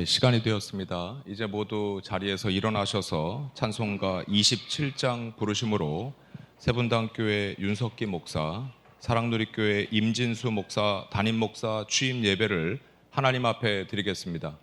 네, 시간이 되었습니다. 이제 모두 자리에서 일어나셔서 찬송가 27장 부르심으로 세분당교회 윤석기 목사, 사랑누리교회 임진수 목사, 담임 목사 취임 예배를 하나님 앞에 드리겠습니다.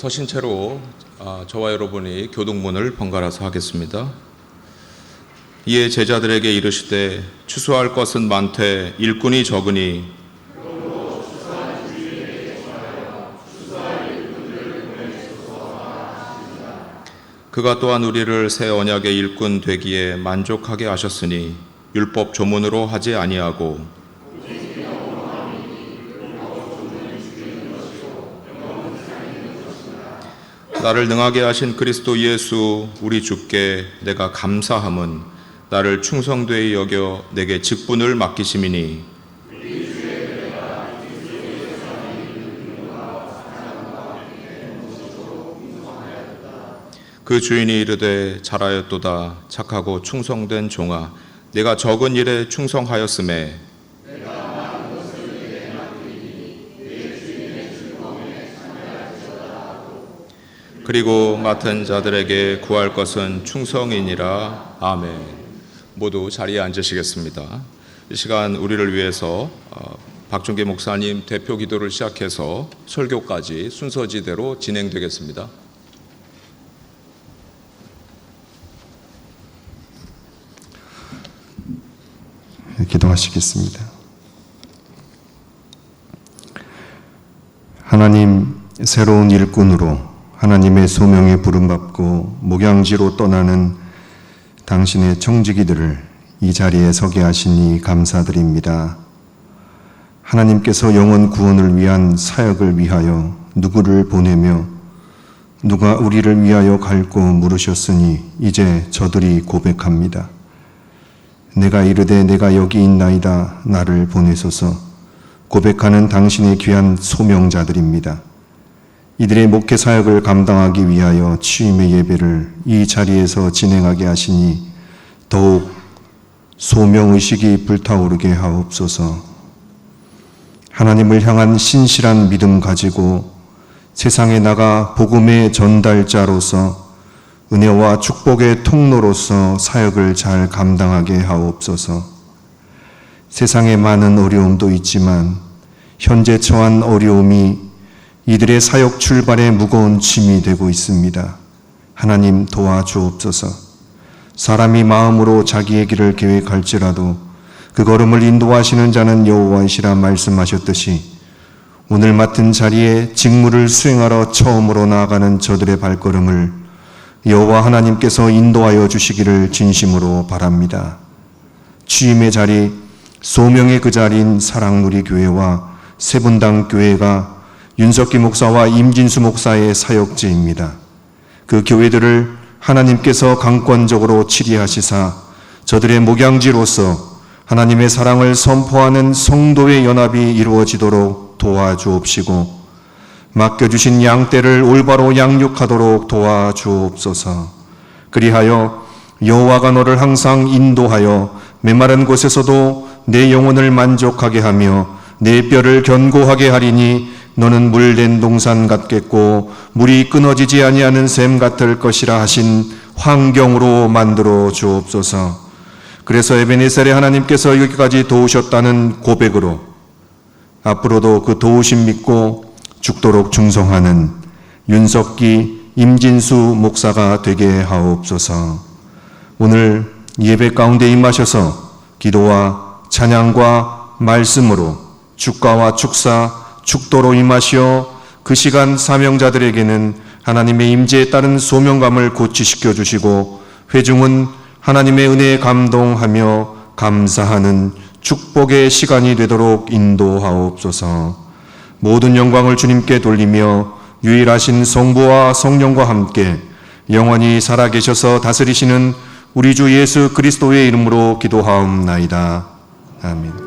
서신 채로 저와 여러분이 교동문을 번갈아서 하겠습니다. 이에 제자들에게 이르시되 추수할 것은 많되 일꾼이 적으니 그가 또한 우리를 새 언약의 일꾼 되기에 만족하게 하셨으니 율법 조문으로 하지 아니하고 나를 능하게 하신 그리스도 예수 우리 주께 내가 감사함은 나를 충성되이 여겨 내게 직분을 맡기심이니 그 주인이 이르되 잘하였도다 착하고 충성된 종아 내가 적은 일에 충성하였음에 그리고 맡은 자들에게 구할 것은 충성이니라. 아멘. 모두 자리에 앉으시겠습니다. 이 시간 우리를 위해서 박종계 목사님 대표 기도를 시작해서 설교까지 순서지대로 진행되겠습니다. 기도하시겠습니다. 하나님, 새로운 일꾼으로 하나님의 소명에 부름받고 목양지로 떠나는 당신의 청지기들을 이 자리에 서게 하시니 감사드립니다. 하나님께서 영혼 구원을 위한 사역을 위하여 누구를 보내며 누가 우리를 위하여 갈고 물으셨으니 이제 저들이 고백합니다. 내가 이르되 내가 여기 있나이다 나를 보내소서. 고백하는 당신의 귀한 소명자들입니다. 이들의 목회 사역을 감당하기 위하여 취임의 예배를 이 자리에서 진행하게 하시니 더욱 소명의식이 불타오르게 하옵소서. 하나님을 향한 신실한 믿음 가지고 세상에 나가 복음의 전달자로서 은혜와 축복의 통로로서 사역을 잘 감당하게 하옵소서. 세상에 많은 어려움도 있지만 현재 처한 어려움이 이들의 사역 출발에 무거운 짐이 되고 있습니다. 하나님 도와주옵소서. 사람이 마음으로 자기의 길을 계획할지라도 그 걸음을 인도하시는 자는 여호와이시라 말씀하셨듯이 오늘 맡은 자리에 직무를 수행하러 처음으로 나아가는 저들의 발걸음을 여호와 하나님께서 인도하여 주시기를 진심으로 바랍니다. 취임의 자리, 소명의 그 자리인 사랑누리교회와 세분당 교회가 윤석기 목사와 임진수 목사의 사역지입니다. 그 교회들을 하나님께서 강권적으로 치리하시사 저들의 목양지로서 하나님의 사랑을 선포하는 성도의 연합이 이루어지도록 도와주옵시고 맡겨주신 양떼를 올바로 양육하도록 도와주옵소서. 그리하여 여호와가 너를 항상 인도하여 메마른 곳에서도 내 영혼을 만족하게 하며 내 뼈를 견고하게 하리니 너는 물된 동산 같겠고 물이 끊어지지 아니하는 샘 같을 것이라 하신 환경으로 만들어 주옵소서. 그래서 에베네셀의 하나님께서 여기까지 도우셨다는 고백으로 앞으로도 그 도우심 믿고 죽도록 충성하는 윤석기, 임진수 목사가 되게 하옵소서. 오늘 예배 가운데 임하셔서 기도와 찬양과 말씀으로 축가와 축사, 축도로 임하시어 그 시간 사명자들에게는 하나님의 임재에 따른 소명감을 고취시켜 주시고 회중은 하나님의 은혜에 감동하며 감사하는 축복의 시간이 되도록 인도하옵소서. 모든 영광을 주님께 돌리며 유일하신 성부와 성령과 함께 영원히 살아계셔서 다스리시는 우리 주 예수 그리스도의 이름으로 기도하옵나이다. 아멘.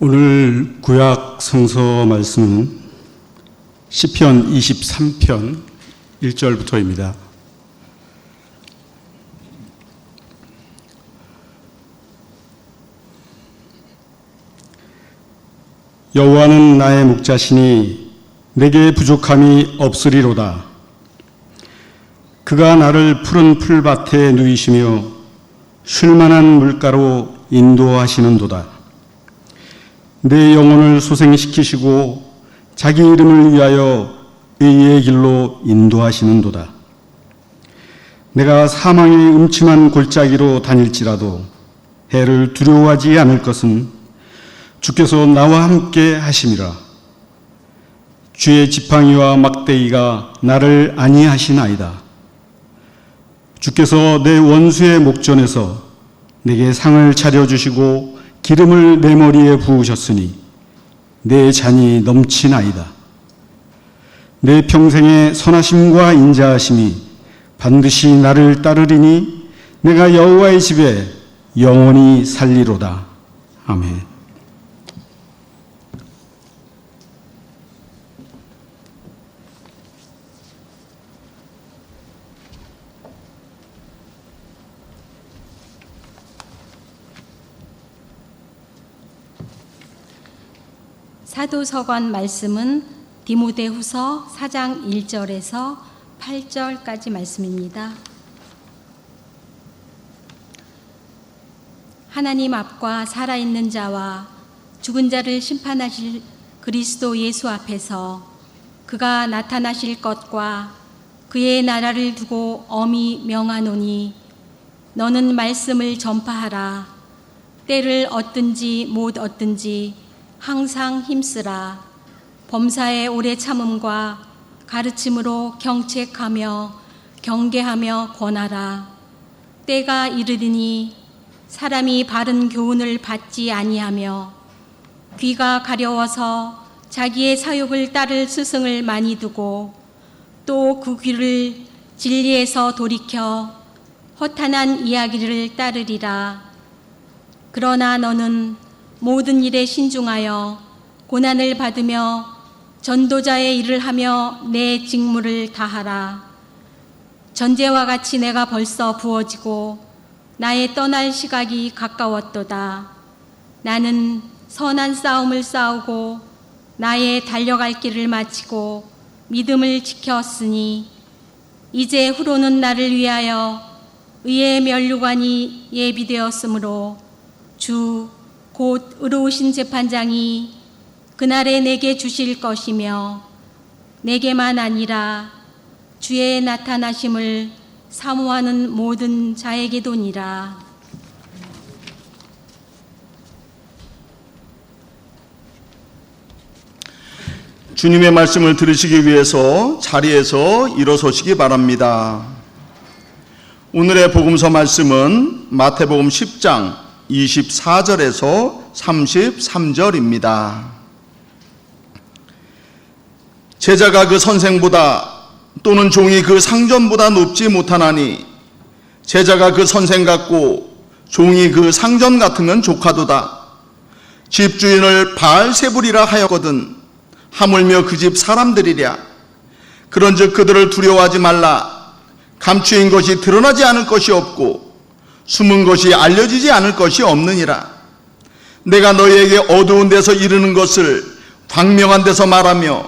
오늘 구약 성서 말씀은 시편 23편 1절부터입니다. 여호와는 나의 목자시니 내게 부족함이 없으리로다. 그가 나를 푸른 풀밭에 누이시며 쉴만한 물가로 인도하시는도다. 내 영혼을 소생시키시고 자기 이름을 위하여 의의 길로 인도하시는도다. 내가 사망의 음침한 골짜기로 다닐지라도 해를 두려워하지 않을 것은 주께서 나와 함께 하심이라. 주의 지팡이와 막대기가 나를 안위하시나이다. 주께서 내 원수의 목전에서 내게 상을 차려주시고 기름을 내 머리에 부으셨으니 내 잔이 넘치나이다. 내 평생의 선하심과 인자하심이 반드시 나를 따르리니 내가 여호와의 집에 영원히 살리로다. 아멘. 사도서관 말씀은 디모데후서 4장 1절에서 8절까지 말씀입니다. 하나님 앞과 살아있는 자와 죽은 자를 심판하실 그리스도 예수 앞에서 그가 나타나실 것과 그의 나라를 두고 엄히 명하노니 너는 말씀을 전파하라. 때를 얻든지 못 얻든지 항상 힘쓰라. 범사의 오래 참음과 가르침으로 경책하며 경계하며 권하라. 때가 이르리니 사람이 바른 교훈을 받지 아니하며 귀가 가려워서 자기의 사욕을 따를 스승을 많이 두고 또 그 귀를 진리에서 돌이켜 허탄한 이야기를 따르리라. 그러나 너는 모든 일에 신중하여 고난을 받으며 전도자의 일을 하며 내 직무를 다하라. 전제와 같이 내가 벌써 부어지고 나의 떠날 시각이 가까웠도다. 나는 선한 싸움을 싸우고 나의 달려갈 길을 마치고 믿음을 지켰으니 이제 후로는 나를 위하여 의의 면류관이 예비되었으므로 주 곧 의로우신 재판장이 그날에 내게 주실 것이며 내게만 아니라 주의 나타나심을 사모하는 모든 자에게도니라. 주님의 말씀을 들으시기 위해서 자리에서 일어서시기 바랍니다. 오늘의 복음서 말씀은 마태복음 10장 24절에서 33절입니다. 제자가 그 선생보다 또는 종이 그 상전보다 높지 못하나니 제자가 그 선생 같고 종이 그 상전 같으면 조카도다. 집주인을 바알세불이라 하였거든 하물며 그 집 사람들이랴. 그런즉 그들을 두려워하지 말라. 감추인 것이 드러나지 않을 것이 없고 숨은 것이 알려지지 않을 것이 없느니라. 내가 너희에게 어두운 데서 이르는 것을 광명한 데서 말하며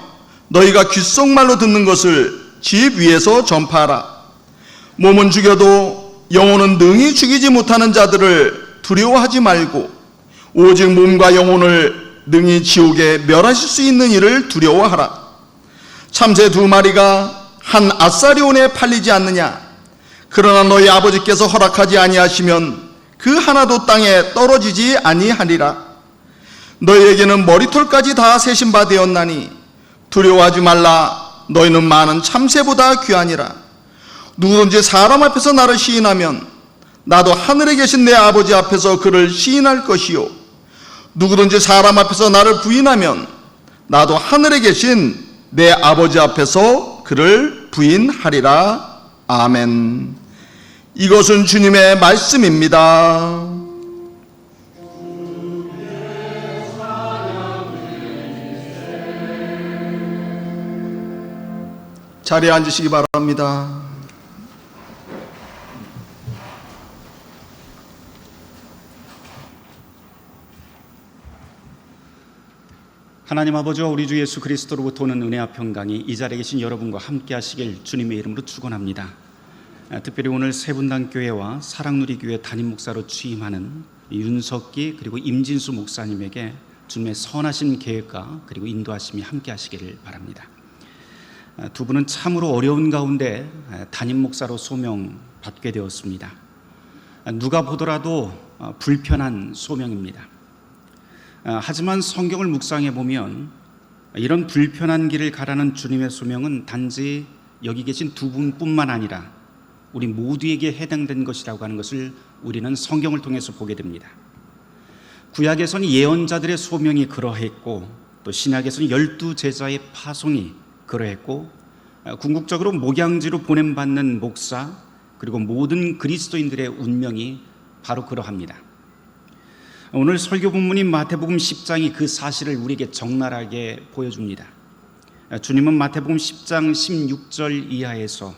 너희가 귓속말로 듣는 것을 집 위에서 전파하라. 몸은 죽여도 영혼은 능히 죽이지 못하는 자들을 두려워하지 말고 오직 몸과 영혼을 능히 지옥에 멸하실 수 있는 이를 두려워하라. 참새 2마리가 한 아사리온에 팔리지 않느냐? 그러나 너희 아버지께서 허락하지 아니하시면 그 하나도 땅에 떨어지지 아니하리라. 너희에게는 머리털까지 다 세신 바 되었나니 두려워하지 말라. 너희는 많은 참새보다 귀하니라. 누구든지 사람 앞에서 나를 시인하면 나도 하늘에 계신 내 아버지 앞에서 그를 시인할 것이요 누구든지 사람 앞에서 나를 부인하면 나도 하늘에 계신 내 아버지 앞에서 그를 부인하리라. 아멘. 이것은 주님의 말씀입니다. 자리에 앉으시기 바랍니다. 하나님 아버지와 우리 주 예수 그리스도로부터 오는 은혜와 평강이 이 자리에 계신 여러분과 함께 하시길 주님의 이름으로 축원합니다. 특별히 오늘 세분당교회와 사랑누리교회 담임 목사로 취임하는 윤석기 그리고 임진수 목사님에게 주님의 선하신 계획과 그리고 인도하심이 함께 하시기를 바랍니다. 두 분은 참으로 어려운 가운데 담임 목사로 소명받게 되었습니다. 누가 보더라도 불편한 소명입니다. 하지만 성경을 묵상해 보면 이런 불편한 길을 가라는 주님의 소명은 단지 여기 계신 두 분뿐만 아니라 우리 모두에게 해당된 것이라고 하는 것을 우리는 성경을 통해서 보게 됩니다. 구약에서는 예언자들의 소명이 그러했고 또 신약에서는 12제자의 파송이 그러했고 궁극적으로 목양지로 보냄받는 목사 그리고 모든 그리스도인들의 운명이 바로 그러합니다. 오늘 설교 본문인 마태복음 10장이 그 사실을 우리에게 적나라하게 보여줍니다. 주님은 마태복음 10장 16절 이하에서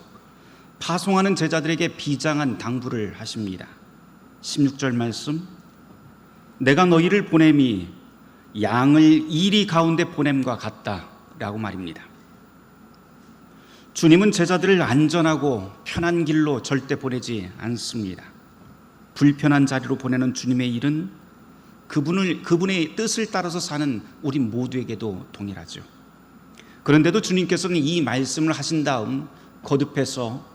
파송하는 제자들에게 비장한 당부를 하십니다. 16절 말씀, 내가 너희를 보냄이 양을 이리 가운데 보냄과 같다라고 말입니다. 주님은 제자들을 안전하고 편한 길로 절대 보내지 않습니다. 불편한 자리로 보내는 주님의 일은 그분의 뜻을 따라서 사는 우리 모두에게도 동일하죠. 그런데도 주님께서는 이 말씀을 하신 다음 거듭해서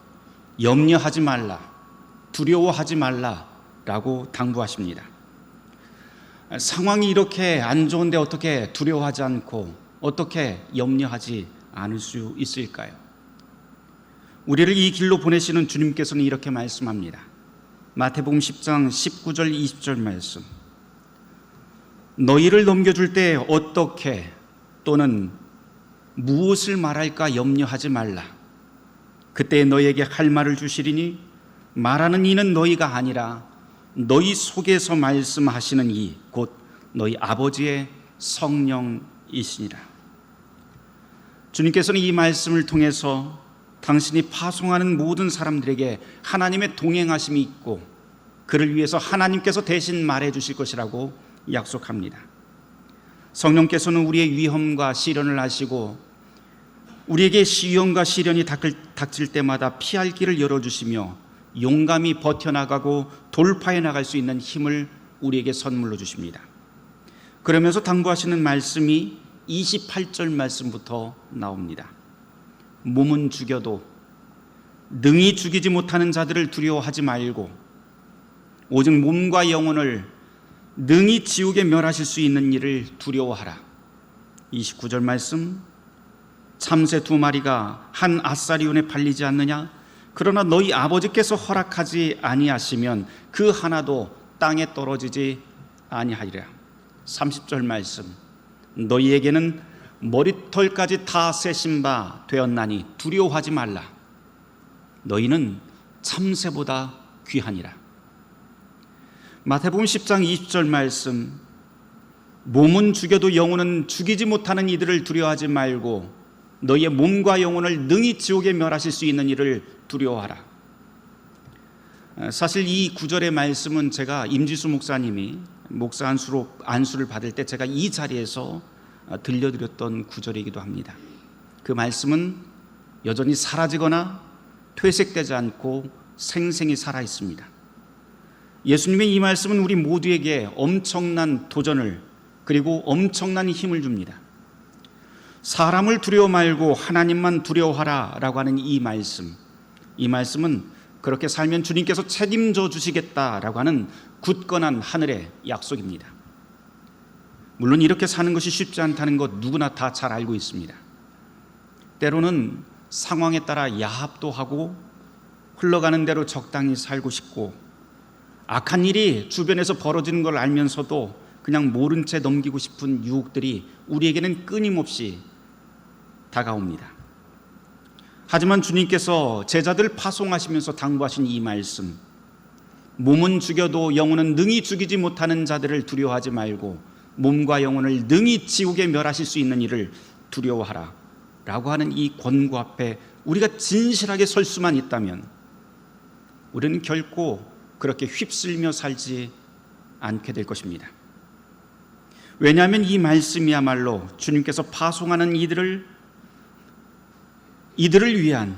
염려하지 말라, 두려워하지 말라라고 당부하십니다. 상황이 이렇게 안 좋은데 어떻게 두려워하지 않고 어떻게 염려하지 않을 수 있을까요? 우리를 이 길로 보내시는 주님께서는 이렇게 말씀합니다. 마태복음 10장 19절 20절 말씀. 너희를 넘겨줄 때 어떻게 또는 무엇을 말할까 염려하지 말라. 그때 너희에게 할 말을 주시리니 말하는 이는 너희가 아니라 너희 속에서 말씀하시는 이 곧 너희 아버지의 성령이시니라. 주님께서는 이 말씀을 통해서 당신이 파송하는 모든 사람들에게 하나님의 동행하심이 있고 그를 위해서 하나님께서 대신 말해 주실 것이라고 약속합니다. 성령께서는 우리의 위험과 시련을 아시고 우리에게 시련과 시련이 닥칠 때마다 피할 길을 열어주시며 용감히 버텨나가고 돌파해 나갈 수 있는 힘을 우리에게 선물로 주십니다. 그러면서 당부하시는 말씀이 28절 말씀부터 나옵니다. 몸은 죽여도 능히 죽이지 못하는 자들을 두려워하지 말고 오직 몸과 영혼을 능히 지옥에 멸하실 수 있는 일을 두려워하라. 29절 말씀. 참새 2마리가 한 아사리온에 팔리지 않느냐? 그러나 너희 아버지께서 허락하지 아니하시면 그 하나도 땅에 떨어지지 아니하리라. 30절 말씀. 너희에게는 머리털까지 다 세신 바 되었나니 두려워하지 말라. 너희는 참새보다 귀하니라. 마태복음 10장 20절 말씀. 몸은 죽여도 영혼은 죽이지 못하는 이들을 두려워하지 말고 너희의 몸과 영혼을 능히 지옥에 멸하실 수 있는 이를 두려워하라. 사실 이 구절의 말씀은 제가 임지수 목사님이 목사 안수를 받을 때 제가 이 자리에서 들려드렸던 구절이기도 합니다. 그 말씀은 여전히 사라지거나 퇴색되지 않고 생생히 살아 있습니다. 예수님의 이 말씀은 우리 모두에게 엄청난 도전을 그리고 엄청난 힘을 줍니다. 사람을 두려워 말고 하나님만 두려워하라 라고 하는 이 말씀은 그렇게 살면 주님께서 책임져 주시겠다라고 하는 굳건한 하늘의 약속입니다. 물론 이렇게 사는 것이 쉽지 않다는 것 누구나 다 잘 알고 있습니다. 때로는 상황에 따라 야합도 하고 흘러가는 대로 적당히 살고 싶고 악한 일이 주변에서 벌어지는 걸 알면서도 그냥 모른 채 넘기고 싶은 유혹들이 우리에게는 끊임없이 다가옵니다. 하지만 주님께서 제자들 파송하시면서 당부하신 이 말씀, 몸은 죽여도 영혼은 능히 죽이지 못하는 자들을 두려워하지 말고 몸과 영혼을 능히 지옥에 멸하실 수 있는 이를 두려워하라 라고 하는 이 권고 앞에 우리가 진실하게 설 수만 있다면 우리는 결코 그렇게 휩쓸며 살지 않게 될 것입니다. 왜냐하면 이 말씀이야말로 주님께서 파송하는 이들을 위한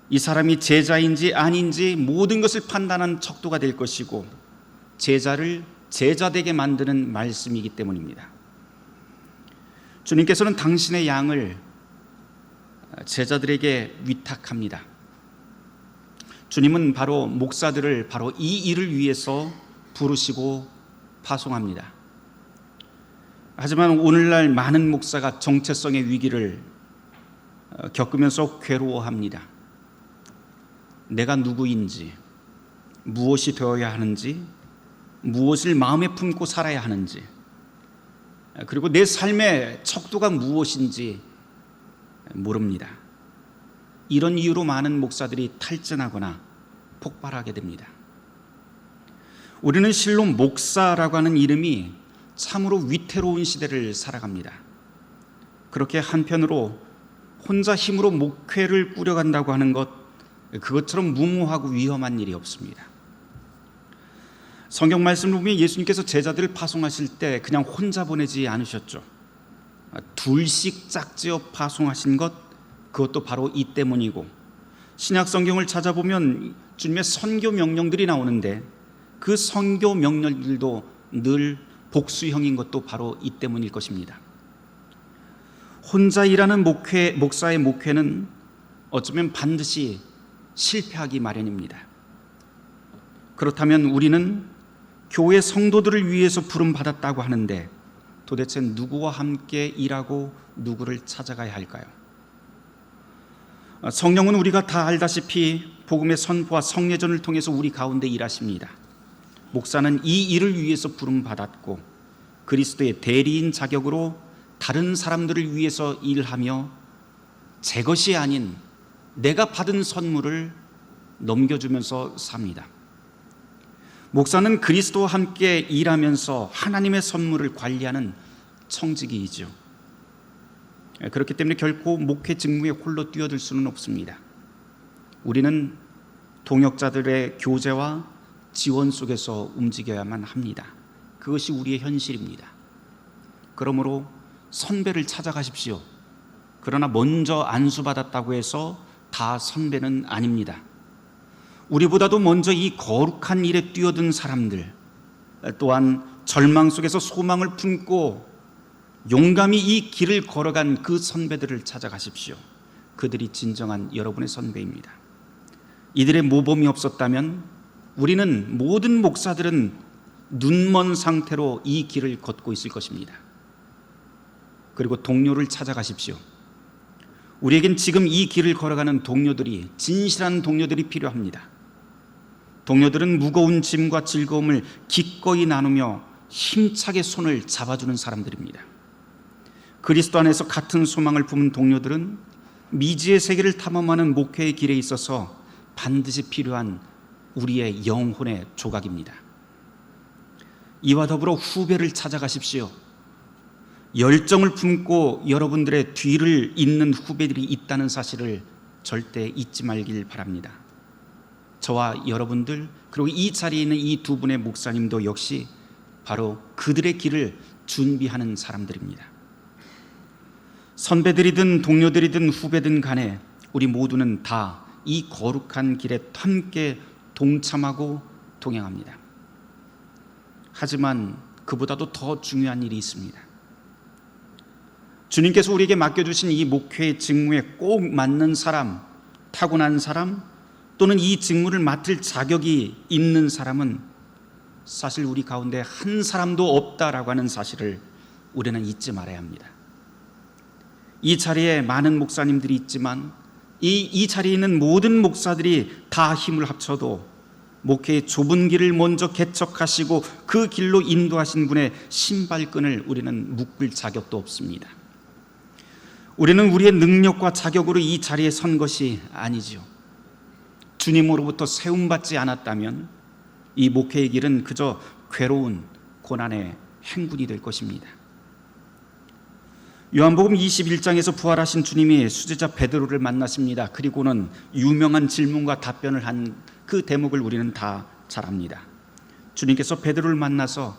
이 사람이 제자인지 아닌지 모든 것을 판단한 척도가 될 것이고 제자를 제자되게 만드는 말씀이기 때문입니다. 주님께서는 당신의 양을 제자들에게 위탁합니다. 주님은 바로 목사들을 바로 이 일을 위해서 부르시고 파송합니다. 하지만 오늘날 많은 목사가 정체성의 위기를 겪으면서 괴로워합니다. 내가 누구인지, 무엇이 되어야 하는지, 무엇을 마음에 품고 살아야 하는지, 그리고 내 삶의 척도가 무엇인지 모릅니다. 이런 이유로 많은 목사들이 탈진하거나 폭발하게 됩니다. 우리는 실로 목사라고 하는 이름이 참으로 위태로운 시대를 살아갑니다. 그렇게 한편으로 혼자 힘으로 목회를 꾸려간다고 하는 것, 그것처럼 무모하고 위험한 일이 없습니다. 성경 말씀을 보면 예수님께서 제자들을 파송하실 때 그냥 혼자 보내지 않으셨죠. 둘씩 짝지어 파송하신 것, 그것도 바로 이 때문이고, 신약 성경을 찾아보면 주님의 선교 명령들이 나오는데 그 선교 명령들도 늘 복수형인 것도 바로 이 때문일 것입니다. 혼자 일하는 목사의 목회는 어쩌면 반드시 실패하기 마련입니다. 그렇다면 우리는 교회 성도들을 위해서 부름받았다고 하는데 도대체 누구와 함께 일하고 누구를 찾아가야 할까요? 성령은 우리가 다 알다시피 복음의 선포와 성례전을 통해서 우리 가운데 일하십니다. 목사는 이 일을 위해서 부름받았고 그리스도의 대리인 자격으로 다른 사람들을 위해서 일하며 제 것이 아닌 내가 받은 선물을 넘겨주면서 삽니다. 목사는 그리스도와 함께 일하면서 하나님의 선물을 관리하는 청지기이죠. 그렇기 때문에 결코 목회 직무에 홀로 뛰어들 수는 없습니다. 우리는 동역자들의 교제와 지원 속에서 움직여야만 합니다. 그것이 우리의 현실입니다. 그러므로 선배를 찾아가십시오. 그러나 먼저 안수받았다고 해서 다 선배는 아닙니다. 우리보다도 먼저 이 거룩한 일에 뛰어든 사람들, 또한 절망 속에서 소망을 품고 용감히 이 길을 걸어간 그 선배들을 찾아가십시오. 그들이 진정한 여러분의 선배입니다. 이들의 모범이 없었다면 우리는, 모든 목사들은 눈먼 상태로 이 길을 걷고 있을 것입니다. 그리고 동료를 찾아가십시오. 우리에겐 지금 이 길을 걸어가는 동료들이, 진실한 동료들이 필요합니다. 동료들은 무거운 짐과 즐거움을 기꺼이 나누며 힘차게 손을 잡아주는 사람들입니다. 그리스도 안에서 같은 소망을 품은 동료들은 미지의 세계를 탐험하는 목회의 길에 있어서 반드시 필요한 우리의 영혼의 조각입니다. 이와 더불어 후배를 찾아가십시오. 열정을 품고 여러분들의 뒤를 잇는 후배들이 있다는 사실을 절대 잊지 말길 바랍니다. 저와 여러분들, 그리고 이 자리에 있는 이 두 분의 목사님도 역시 바로 그들의 길을 준비하는 사람들입니다. 선배들이든 동료들이든 후배든 간에 우리 모두는 다 이 거룩한 길에 함께 동참하고 동행합니다. 하지만 그보다도 더 중요한 일이 있습니다. 주님께서 우리에게 맡겨주신 이 목회의 직무에 꼭 맞는 사람, 타고난 사람, 또는 이 직무를 맡을 자격이 있는 사람은 사실 우리 가운데 한 사람도 없다라고 하는 사실을 우리는 잊지 말아야 합니다. 이 자리에 많은 목사님들이 있지만 이 자리에 있는 모든 목사들이 다 힘을 합쳐도 목회의 좁은 길을 먼저 개척하시고 그 길로 인도하신 분의 신발끈을 우리는 묶을 자격도 없습니다. 우리는 우리의 능력과 자격으로 이 자리에 선 것이 아니지요. 주님으로부터 세움받지 않았다면 이 목회의 길은 그저 괴로운 고난의 행군이 될 것입니다. 요한복음 21장에서 부활하신 주님이 수제자 베드로를 만나십니다. 그리고는 유명한 질문과 답변을 한 그 대목을 우리는 다 잘 압니다. 주님께서 베드로를 만나서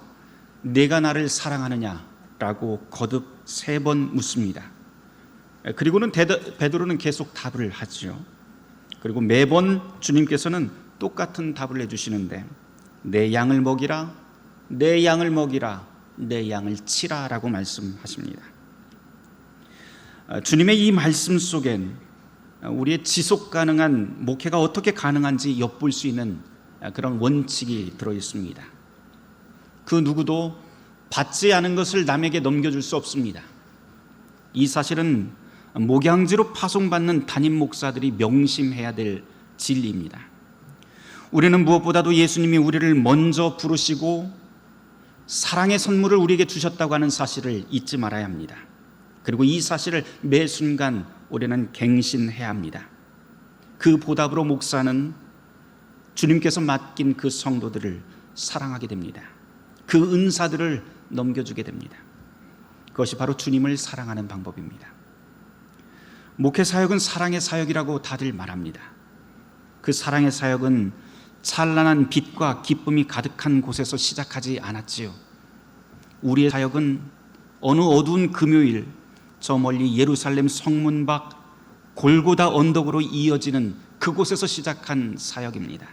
내가 나를 사랑하느냐라고 거듭 3번 묻습니다. 그리고는 베드로는 계속 답을 하죠. 그리고 매번 주님께서는 똑같은 답을 해주시는데 내 양을 먹이라, 내 양을 먹이라, 내 양을 치라 라고 말씀하십니다. 주님의 이 말씀 속엔 우리의 지속 가능한 목회가 어떻게 가능한지 엿볼 수 있는 그런 원칙이 들어있습니다. 그 누구도 받지 않은 것을 남에게 넘겨줄 수 없습니다. 이 사실은 목양지로 파송받는 담임 목사들이 명심해야 될 진리입니다. 우리는 무엇보다도 예수님이 우리를 먼저 부르시고 사랑의 선물을 우리에게 주셨다고 하는 사실을 잊지 말아야 합니다. 그리고 이 사실을 매 순간 우리는 갱신해야 합니다. 그 보답으로 목사는 주님께서 맡긴 그 성도들을 사랑하게 됩니다. 그 은사들을 넘겨주게 됩니다. 그것이 바로 주님을 사랑하는 방법입니다. 목회 사역은 사랑의 사역이라고 다들 말합니다. 그 사랑의 사역은 찬란한 빛과 기쁨이 가득한 곳에서 시작하지 않았지요. 우리의 사역은 어느 어두운 금요일 저 멀리 예루살렘 성문 밖 골고다 언덕으로 이어지는 그곳에서 시작한 사역입니다.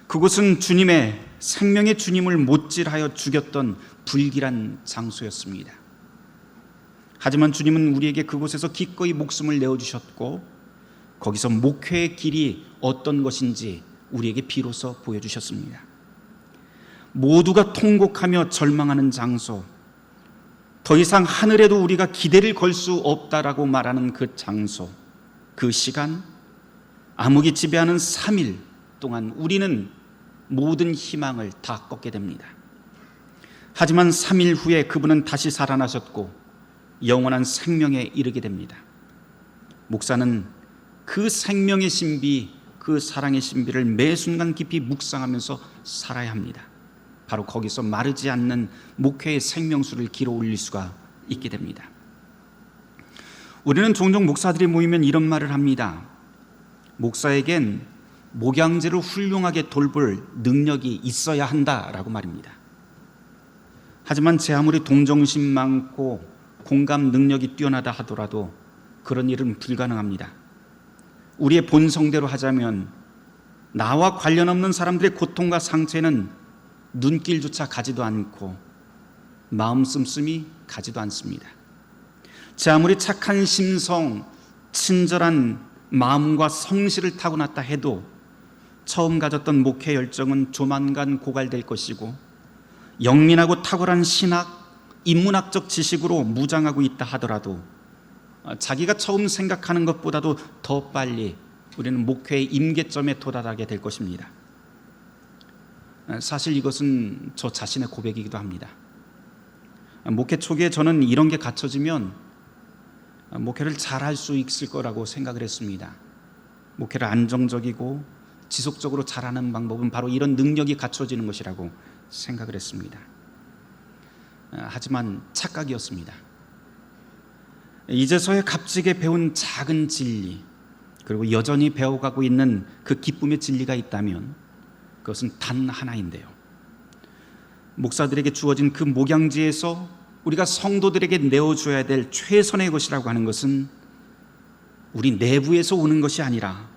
그곳은 주님의 생명의 주님을 못질하여 죽였던 불길한 장소였습니다. 하지만 주님은 우리에게 그곳에서 기꺼이 목숨을 내어주셨고 거기서 목회의 길이 어떤 것인지 우리에게 비로소 보여주셨습니다. 모두가 통곡하며 절망하는 장소, 더 이상 하늘에도 우리가 기대를 걸 수 없다라고 말하는 그 장소, 그 시간, 암흑이 지배하는 3일 동안 우리는 모든 희망을 다 꺾게 됩니다. 하지만 3일 후에 그분은 다시 살아나셨고 영원한 생명에 이르게 됩니다. 목사는 그 생명의 신비, 그 사랑의 신비를 매 순간 깊이 묵상하면서 살아야 합니다. 바로 거기서 마르지 않는 목회의 생명수를 길어 올릴 수가 있게 됩니다. 우리는 종종 목사들이 모이면 이런 말을 합니다. 목사에겐 목양제를 훌륭하게 돌볼 능력이 있어야 한다라고 말입니다. 하지만 제 아무리 동정심 많고 공감 능력이 뛰어나다 하더라도 그런 일은 불가능합니다. 우리의 본성대로 하자면 나와 관련 없는 사람들의 고통과 상처에는 눈길조차 가지도 않고 마음 씀씀이 가지도 않습니다. 제 아무리 착한 심성, 친절한 마음과 성실을 타고났다 해도 처음 가졌던 목회 열정은 조만간 고갈될 것이고 영민하고 탁월한 신학, 인문학적 지식으로 무장하고 있다 하더라도 자기가 처음 생각하는 것보다도 더 빨리 우리는 목회의 임계점에 도달하게 될 것입니다. 사실 이것은 저 자신의 고백이기도 합니다. 목회 초기에 저는 이런 게 갖춰지면 목회를 잘할 수 있을 거라고 생각을 했습니다. 목회를 안정적이고 지속적으로 잘하는 방법은 바로 이런 능력이 갖춰지는 것이라고 생각을 했습니다. 하지만 착각이었습니다. 이제서야 값지게 배운 작은 진리, 그리고 여전히 배워가고 있는 그 기쁨의 진리가 있다면 그것은 단 하나인데요. 목사들에게 주어진 그 목양지에서 우리가 성도들에게 내어줘야 될 최선의 것이라고 하는 것은 우리 내부에서 오는 것이 아니라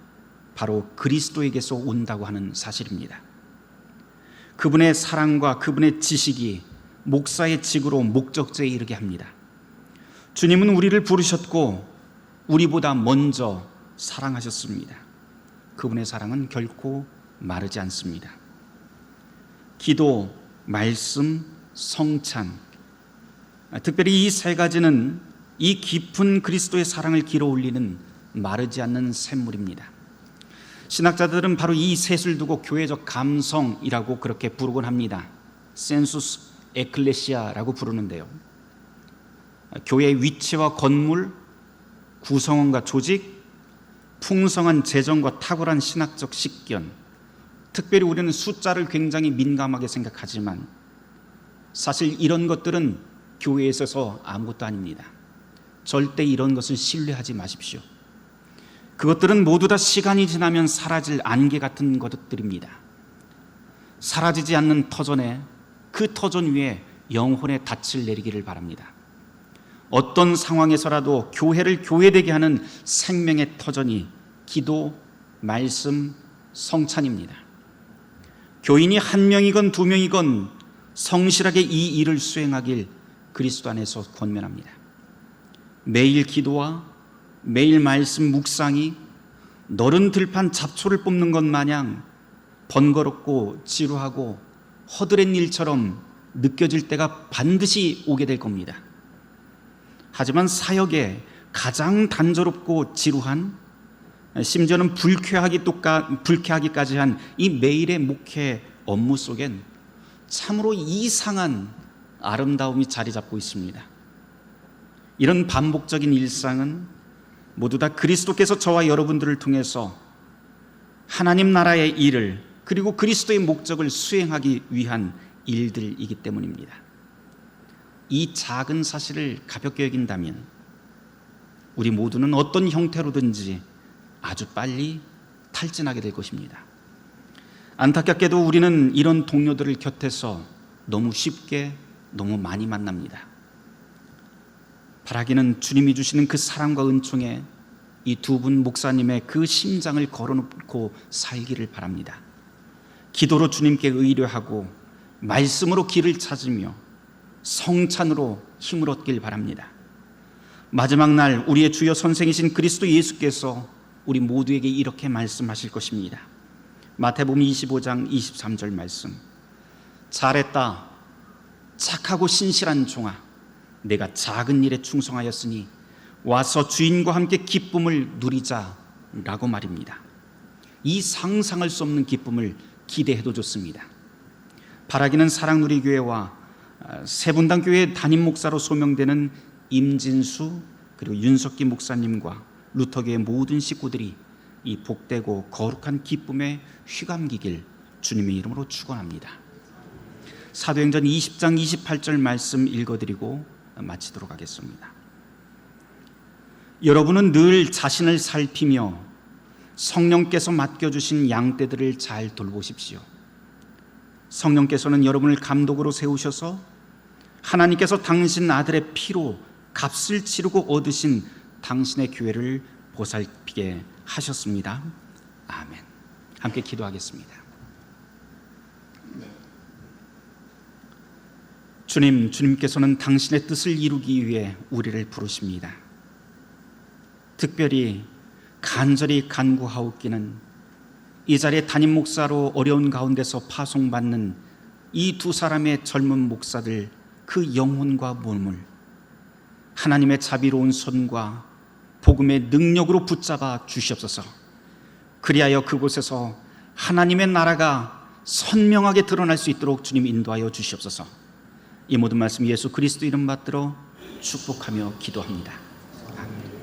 바로 그리스도에게서 온다고 하는 사실입니다. 그분의 사랑과 그분의 지식이 목사의 직으로 목적지에 이르게 합니다. 주님은 우리를 부르셨고 우리보다 먼저 사랑하셨습니다. 그분의 사랑은 결코 마르지 않습니다. 기도, 말씀, 성찬, 특별히 이 세 가지는 이 깊은 그리스도의 사랑을 길어 올리는 마르지 않는 샘물입니다. 신학자들은 바로 이 셋을 두고 교회적 감성이라고 그렇게 부르곤 합니다. 센수스 에클레시아라고 부르는데요. 교회의 위치와 건물, 구성원과 조직, 풍성한 재정과 탁월한 신학적 식견, 특별히 우리는 숫자를 굉장히 민감하게 생각하지만 사실 이런 것들은 교회에 있어서 아무것도 아닙니다. 절대 이런 것을 신뢰하지 마십시오. 그것들은 모두 다 시간이 지나면 사라질 안개 같은 것들입니다. 사라지지 않는 터전에 그 터전 위에 영혼의 닻을 내리기를 바랍니다. 어떤 상황에서라도 교회를 교회되게 하는 생명의 터전이 기도, 말씀, 성찬입니다. 교인이 한 명이건 두 명이건 성실하게 이 일을 수행하길 그리스도 안에서 권면합니다. 매일 기도와 매일 말씀 묵상이 너른 들판 잡초를 뽑는 것 마냥 번거롭고 지루하고 허드렛 일처럼 느껴질 때가 반드시 오게 될 겁니다. 하지만 사역에 가장 단조롭고 지루한, 심지어는 불쾌하기까지 한 이 매일의 목회 업무 속엔 참으로 이상한 아름다움이 자리 잡고 있습니다. 이런 반복적인 일상은 모두 다 그리스도께서 저와 여러분들을 통해서 하나님 나라의 일을, 그리고 그리스도의 목적을 수행하기 위한 일들이기 때문입니다. 이 작은 사실을 가볍게 여긴다면 우리 모두는 어떤 형태로든지 아주 빨리 탈진하게 될 것입니다. 안타깝게도 우리는 이런 동료들을 곁에서 너무 쉽게 너무 많이 만납니다. 바라기는 주님이 주시는 그 사랑과 은총에 이 두 분 목사님의 그 심장을 걸어놓고 살기를 바랍니다. 기도로 주님께 의뢰하고 말씀으로 길을 찾으며 성찬으로 힘을 얻길 바랍니다. 마지막 날 우리의 주여 선생이신 그리스도 예수께서 우리 모두에게 이렇게 말씀하실 것입니다. 마태복음 25장 23절 말씀. 잘했다 착하고 신실한 종아, 내가 작은 일에 충성하였으니 와서 주인과 함께 기쁨을 누리자라고 말입니다. 이 상상할 수 없는 기쁨을 기대해도 좋습니다. 바라기는 사랑누리교회와 세분당교회 담임 목사로 소명되는 임진수 그리고 윤석기 목사님과 루터교회 모든 식구들이 이 복되고 거룩한 기쁨에 휘감기길 주님의 이름으로 축원합니다. 사도행전 20장 28절 말씀 읽어드리고 마치도록 하겠습니다. 여러분은 늘 자신을 살피며 성령께서 맡겨주신 양떼들을 잘 돌보십시오. 성령께서는 여러분을 감독으로 세우셔서 하나님께서 당신 아들의 피로 값을 치르고 얻으신 당신의 교회를 보살피게 하셨습니다. 아멘. 함께 기도하겠습니다. 주님께서는 당신의 뜻을 이루기 위해 우리를 부르십니다. 특별히 간절히 간구하옵기는 이 자리에 담임 목사로 어려운 가운데서 파송받는 이 두 사람의 젊은 목사들 그 영혼과 몸을 하나님의 자비로운 손과 복음의 능력으로 붙잡아 주시옵소서. 그리하여 그곳에서 하나님의 나라가 선명하게 드러날 수 있도록 주님 인도하여 주시옵소서. 이 모든 말씀 예수 그리스도 이름 받들어 축복하며 기도합니다. 아멘.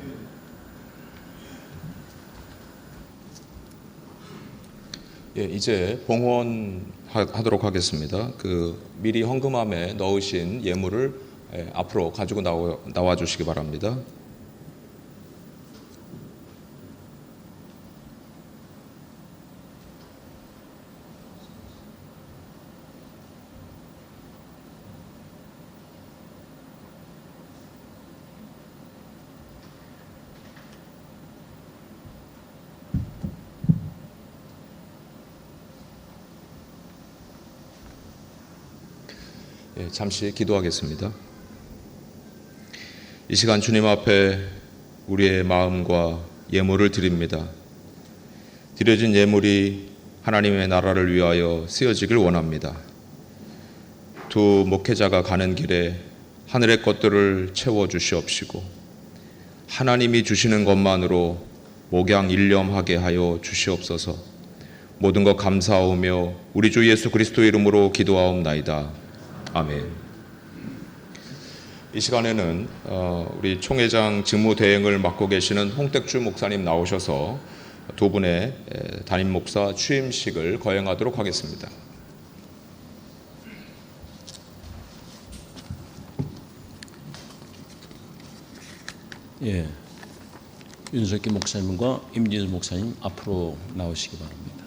예, 이제 봉헌하도록 하겠습니다. 미리 헌금함에 넣으신 예물을 앞으로 가지고 나와 주시기 바랍니다. 예, 잠시 기도하겠습니다. 이 시간 주님 앞에 우리의 마음과 예물을 드립니다. 드려진 예물이 하나님의 나라를 위하여 쓰여지길 원합니다. 두 목회자가 가는 길에 하늘의 것들을 채워 주시옵시고 하나님이 주시는 것만으로 목양일념하게 하여 주시옵소서. 모든 것 감사하오며 우리 주 예수 그리스도 이름으로 기도하옵나이다. 아멘. 이 시간에는 우리 총회장 직무 대행을 맡고 계시는 홍택주 목사님 나오셔서 두 분의 담임 목사 취임식을 거행하도록 하겠습니다. 예, 윤석기 목사님과 임진수 목사님 앞으로 나오시기 바랍니다.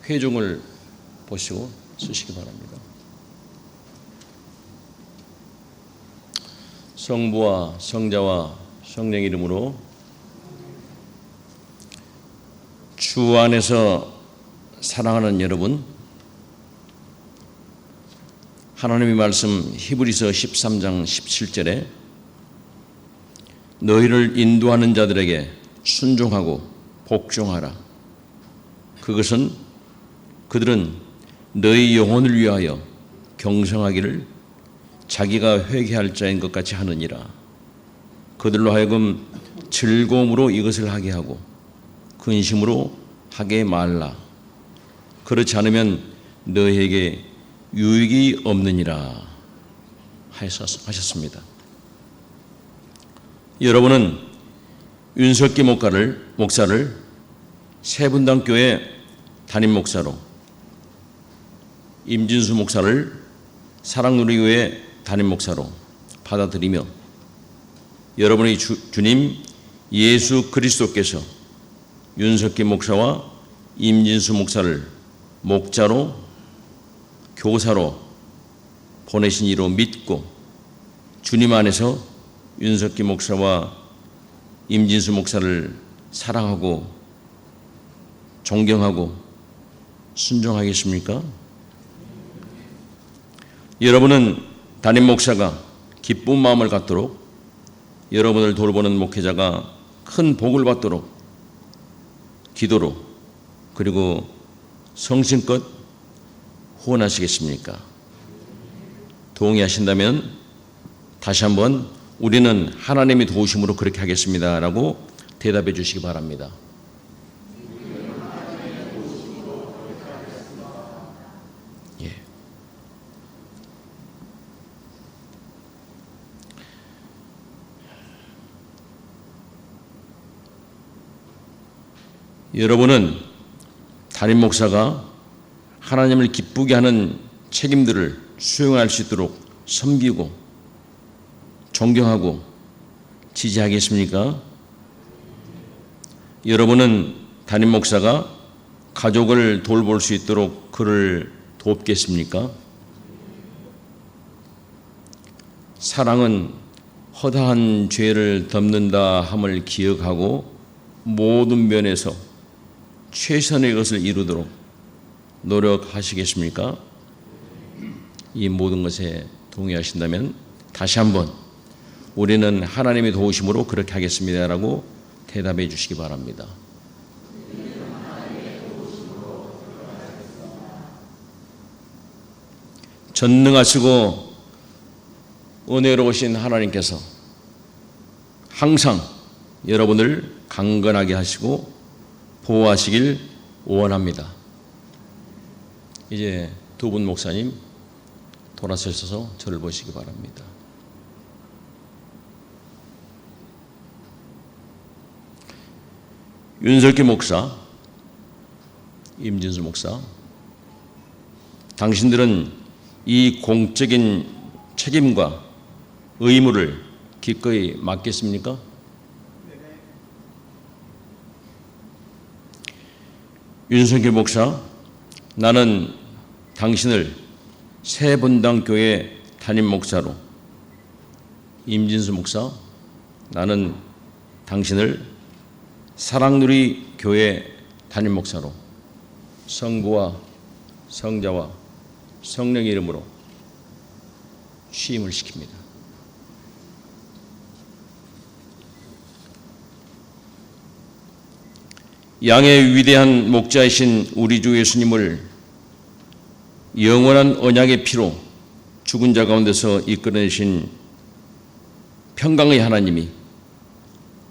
회중을 보시고 쓰시기 바랍니다. 성부와 성자와 성령 이름으로 주 안에서 사랑하는 여러분, 하나님의 말씀 히브리서 13장 17절에 너희를 인도하는 자들에게 순종하고 복종하라. 그들은 너희 영혼을 위하여 경성하기를 자기가 회개할 자인 것 같이 하느니라. 그들로 하여금 즐거움으로 이것을 하게 하고 근심으로 하게 말라. 그렇지 않으면 너희에게 유익이 없느니라 하셨습니다. 여러분은 윤석기 목사를 세분당교회 담임 목사로, 임진수 목사를 사랑누리교회 담임 목사로 받아들이며 여러분의 주님 예수 그리스도께서 윤석기 목사와 임진수 목사를 목자로 교사로 보내신 이로 믿고 주님 안에서 윤석기 목사와 임진수 목사를 사랑하고 존경하고 순종하겠습니까? 여러분은 담임 목사가 기쁜 마음을 갖도록, 여러분을 돌보는 목회자가 큰 복을 받도록 기도로 그리고 성심껏 후원하시겠습니까? 동의하신다면 다시 한번 우리는 하나님의 도우심으로 그렇게 하겠습니다라고 대답해 주시기 바랍니다. 예. 여러분은 담임 목사가 하나님을 기쁘게 하는 책임들을 수행할 수 있도록 섬기고 존경하고 지지하겠습니까? 여러분은 담임 목사가 가족을 돌볼 수 있도록 그를 돕겠습니까? 사랑은 허다한 죄를 덮는다 함을 기억하고 모든 면에서 최선의 것을 이루도록 노력하시겠습니까? 이 모든 것에 동의하신다면 다시 한번 우리는 하나님의 도우심으로 그렇게 하겠습니다라고 대답해 주시기 바랍니다. 전능하시고 은혜로우신 하나님께서 항상 여러분을 강건하게 하시고 보호하시길 원합니다. 이제 두 분 목사님 돌아서셔서 저를 보시기 바랍니다. 윤석기 목사, 임진수 목사, 당신들은 이 공적인 책임과 의무를 기꺼이 맡겠습니까? 윤석기 목사, 나는 당신을 새분당교회 담임 목사로, 임진수 목사, 나는 당신을 사랑누리 교회 담임 목사로 성부와 성자와 성령의 이름으로 취임을 시킵니다. 양의 위대한 목자이신 우리 주 예수님을 영원한 언약의 피로 죽은 자 가운데서 이끌어내신 평강의 하나님이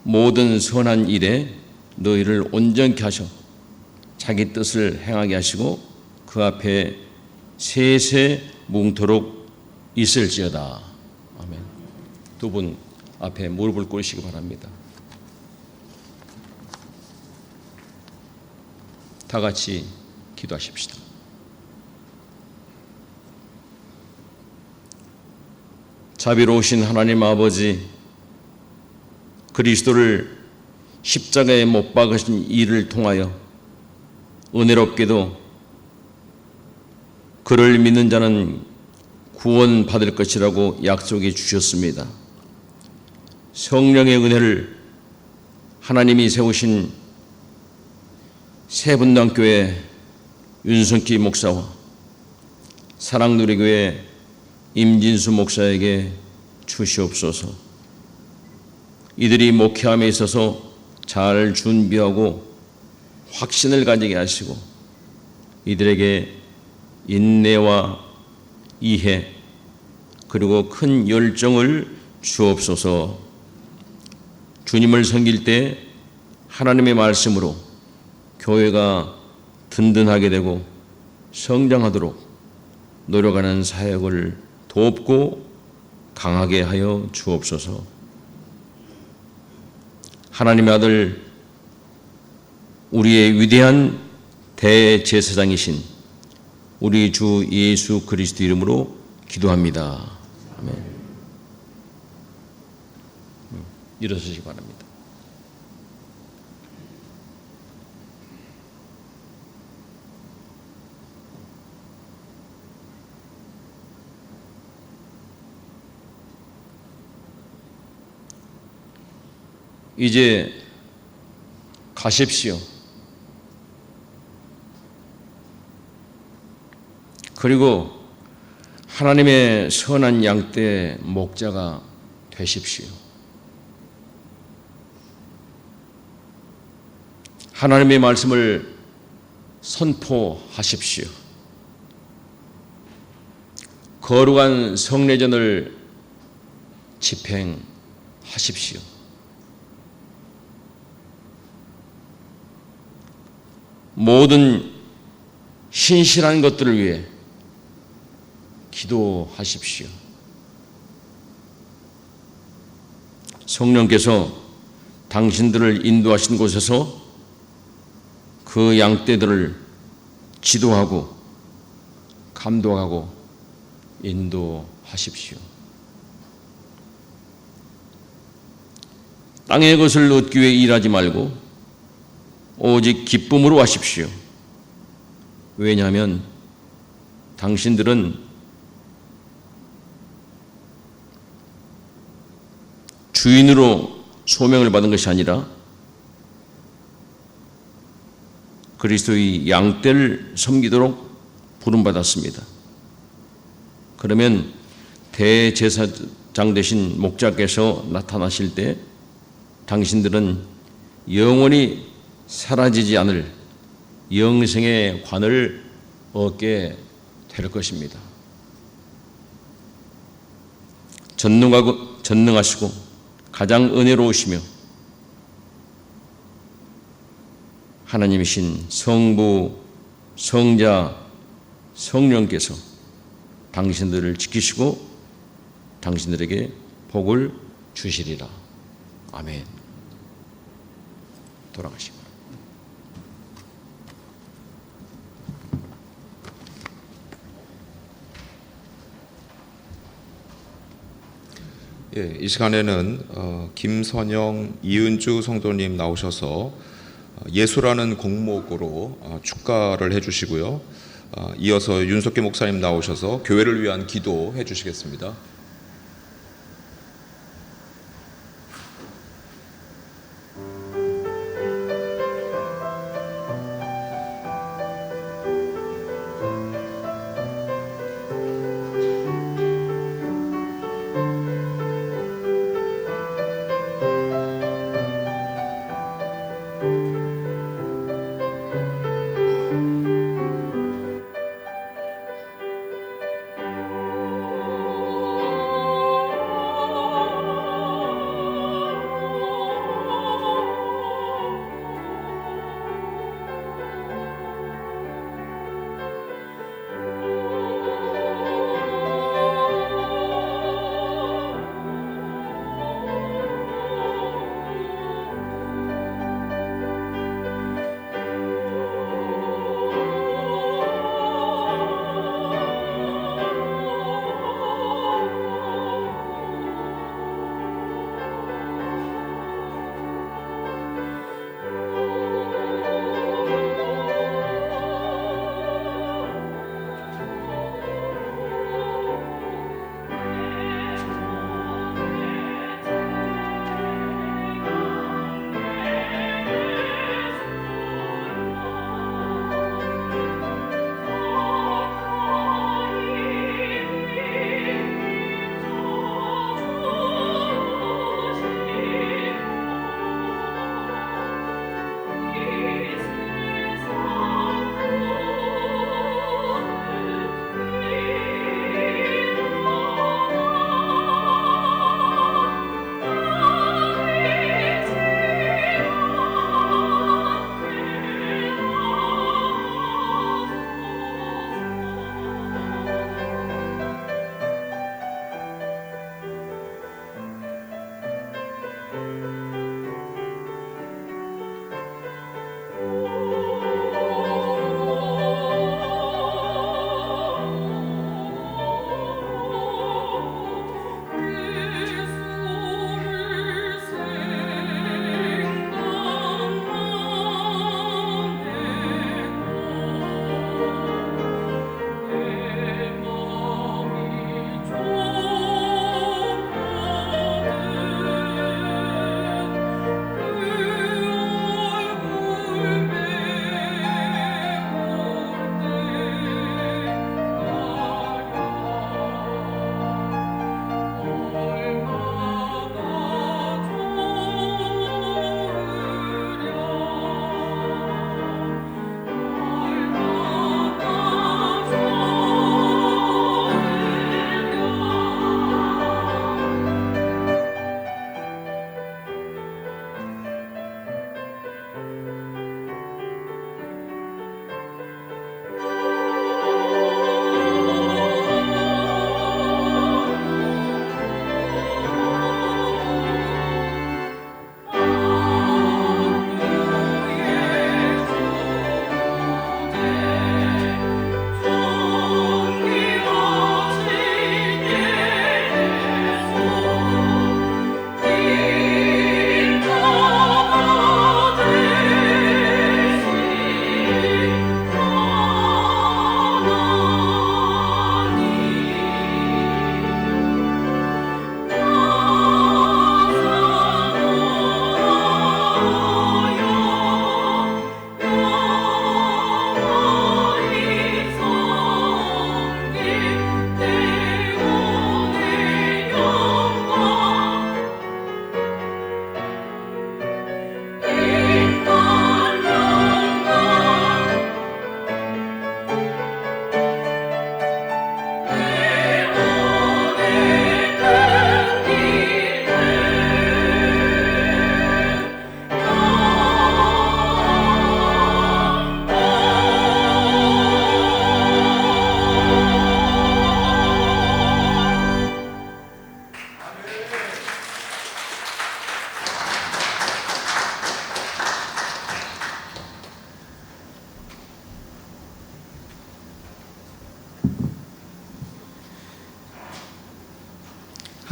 모든 선한 일에 너희를 온전케 하셔 자기 뜻을 행하게 하시고 그 앞에 세세 뭉토록 있을지어다. 아멘. 두 분 앞에 무릎을 꿇으시기 바랍니다. 다 같이 기도하십시다. 자비로우신 하나님 아버지, 그리스도를 십자가에 못 박으신 일을 통하여 은혜롭게도 그를 믿는 자는 구원받을 것이라고 약속해 주셨습니다. 성령의 은혜를 하나님이 세우신 새분당교회 윤석기 목사와 사랑누리교회 임진수 목사에게 주시옵소서. 이들이 목회함에 있어서 잘 준비하고 확신을 가지게 하시고 이들에게 인내와 이해 그리고 큰 열정을 주옵소서. 주님을 섬길 때 하나님의 말씀으로 교회가 든든하게 되고 성장하도록 노력하는 사역을 돕고 강하게 하여 주옵소서. 하나님의 아들 우리의 위대한 대제사장이신 우리 주 예수 그리스도 이름으로 기도합니다. 아멘. 일어서시기 바랍니다. 이제 가십시오. 그리고 하나님의 선한 양떼 목자가 되십시오. 하나님의 말씀을 선포하십시오. 거룩한 성례전을 집행하십시오. 모든 신실한 것들을 위해 기도하십시오. 성령께서 당신들을 인도하신 곳에서 그 양떼들을 지도하고 감독하고 인도하십시오. 땅의 것을 얻기 위해 일하지 말고 오직 기쁨으로 하십시오. 왜냐하면 당신들은 주인으로 소명을 받은 것이 아니라 그리스도의 양떼를 섬기도록 부름받았습니다. 그러면 대제사장 되신 목자께서 나타나실 때 당신들은 영원히 사라지지 않을 영생의 관을 얻게 될 것입니다. 전능하시고 가장 은혜로우시며 하나님이신 성부, 성자, 성령께서 당신들을 지키시고 당신들에게 복을 주시리라. 아멘. 돌아가시고. 예, 이 시간에는 김선영, 이은주 성도님 나오셔서 예수라는 곡목으로 축가를 해주시고요. 이어서 윤석기 목사님 나오셔서 교회를 위한 기도 해주시겠습니다.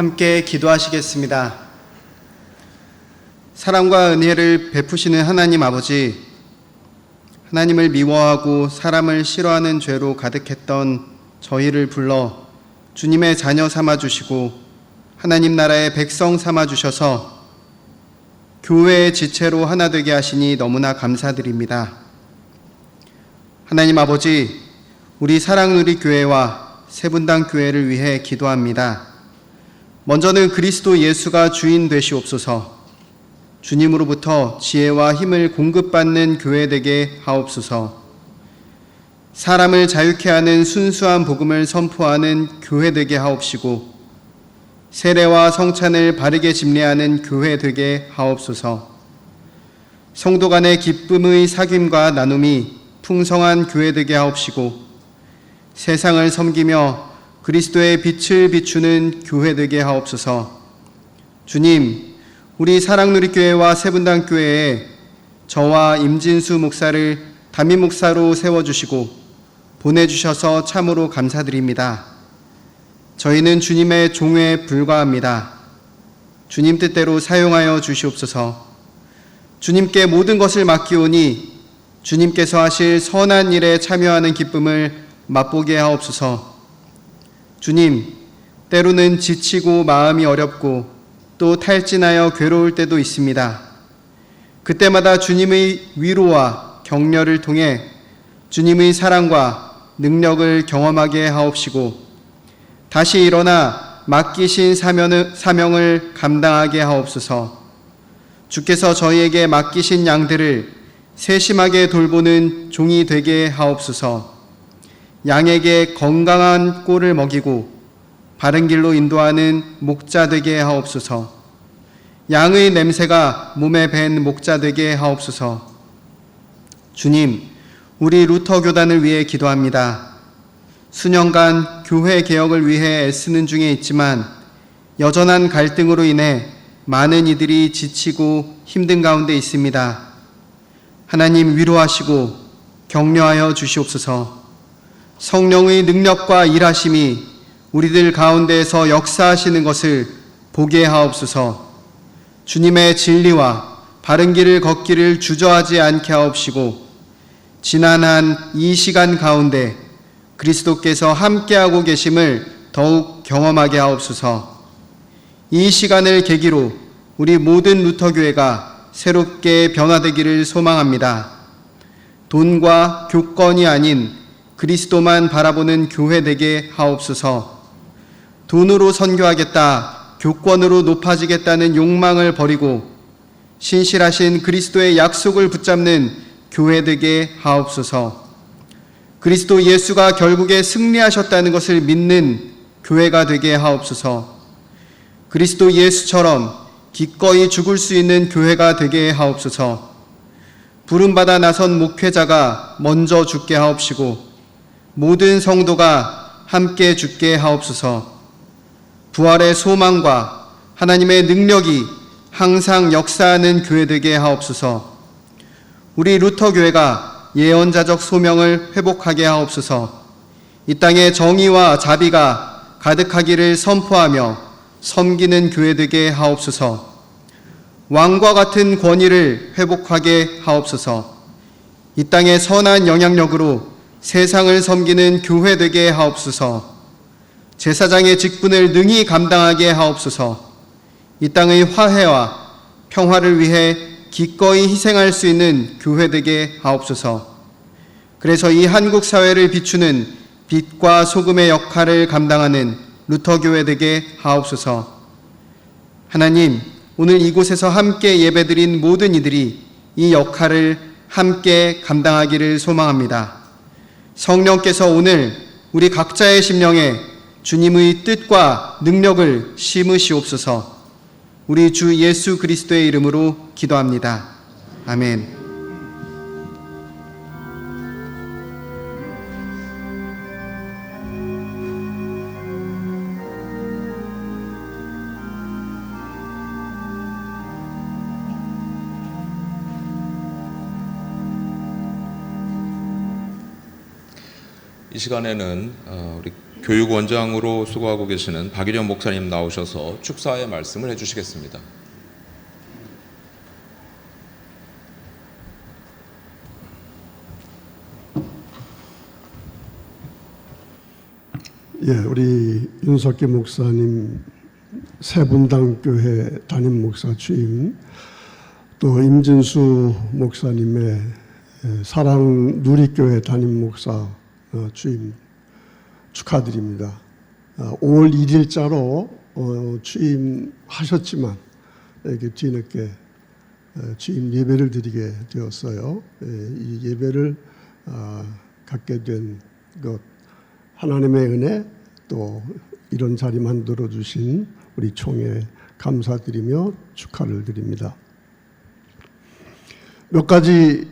함께 기도하시겠습니다. 사랑과 은혜를 베푸시는 하나님 아버지, 하나님을 미워하고 사람을 싫어하는 죄로 가득했던 저희를 불러 주님의 자녀 삼아주시고 하나님 나라의 백성 삼아주셔서 교회의 지체로 하나 되게 하시니 너무나 감사드립니다. 하나님 아버지, 우리 사랑누리 교회와 세분당 교회를 위해 기도합니다. 먼저는 그리스도 예수가 주인 되시옵소서. 주님으로부터 지혜와 힘을 공급받는 교회 되게 하옵소서. 사람을 자유케 하는 순수한 복음을 선포하는 교회 되게 하옵시고 세례와 성찬을 바르게 집례하는 교회 되게 하옵소서. 성도 간의 기쁨의 사귐과 나눔이 풍성한 교회 되게 하옵시고 세상을 섬기며 그리스도의 빛을 비추는 교회 되게 하옵소서. 주님, 우리 사랑누리교회와 세분당교회에 저와 임진수 목사를 담임 목사로 세워주시고 보내주셔서 참으로 감사드립니다. 저희는 주님의 종에 불과합니다. 주님 뜻대로 사용하여 주시옵소서. 주님께 모든 것을 맡기오니 주님께서 하실 선한 일에 참여하는 기쁨을 맛보게 하옵소서. 주님, 때로는 지치고 마음이 어렵고 또 탈진하여 괴로울 때도 있습니다. 그때마다 주님의 위로와 격려를 통해 주님의 사랑과 능력을 경험하게 하옵시고 다시 일어나 맡기신 사명을 감당하게 하옵소서. 주께서 저희에게 맡기신 양들을 세심하게 돌보는 종이 되게 하옵소서. 양에게 건강한 꼴을 먹이고 바른 길로 인도하는 목자 되게 하옵소서. 양의 냄새가 몸에 밴 목자 되게 하옵소서. 주님, 우리 루터 교단을 위해 기도합니다. 수년간 교회 개혁을 위해 애쓰는 중에 있지만 여전한 갈등으로 인해 많은 이들이 지치고 힘든 가운데 있습니다. 하나님 위로하시고 격려하여 주시옵소서. 성령의 능력과 일하심이 우리들 가운데에서 역사하시는 것을 보게 하옵소서. 주님의 진리와 바른 길을 걷기를 주저하지 않게 하옵시고 지난한 이 시간 가운데 그리스도께서 함께하고 계심을 더욱 경험하게 하옵소서. 이 시간을 계기로 우리 모든 루터교회가 새롭게 변화되기를 소망합니다. 돈과 교권이 아닌 그리스도만 바라보는 교회 되게 하옵소서. 돈으로 선교하겠다, 교권으로 높아지겠다는 욕망을 버리고 신실하신 그리스도의 약속을 붙잡는 교회 되게 하옵소서. 그리스도 예수가 결국에 승리하셨다는 것을 믿는 교회가 되게 하옵소서. 그리스도 예수처럼 기꺼이 죽을 수 있는 교회가 되게 하옵소서. 부름받아 나선 목회자가 먼저 죽게 하옵시고 모든 성도가 함께 죽게 하옵소서. 부활의 소망과 하나님의 능력이 항상 역사하는 교회 되게 하옵소서. 우리 루터 교회가 예언자적 소명을 회복하게 하옵소서. 이 땅에 정의와 자비가 가득하기를 선포하며 섬기는 교회 되게 하옵소서. 왕과 같은 권위를 회복하게 하옵소서. 이 땅에 선한 영향력으로 세상을 섬기는 교회 되게 하옵소서. 제사장의 직분을 능히 감당하게 하옵소서. 이 땅의 화해와 평화를 위해 기꺼이 희생할 수 있는 교회 되게 하옵소서. 그래서 이 한국 사회를 비추는 빛과 소금의 역할을 감당하는 루터교회 되게 하옵소서. 하나님, 오늘 이곳에서 함께 예배드린 모든 이들이 이 역할을 함께 감당하기를 소망합니다. 성령께서 오늘 우리 각자의 심령에 주님의 뜻과 능력을 심으시옵소서. 우리 주 예수 그리스도의 이름으로 기도합니다. 아멘. 이 시간에는 우리 교육원장으로 수고하고 계시는 박일현 목사님 나오셔서 축사의 말씀을 해주시겠습니다. 예, 우리 윤석기 목사님 세분당교회 담임 목사 취임, 또 임진수 목사님의 사랑 누리교회 담임 목사 취임 축하드립니다. 5월 1일자로 취임하셨지만 이렇게 뒤늦게 취임 예배를 드리게 되었어요. 이 예배를 갖게 된 것, 하나님의 은혜, 또 이런 자리 만들어 주신 우리 총회 감사드리며 축하를 드립니다. 몇 가지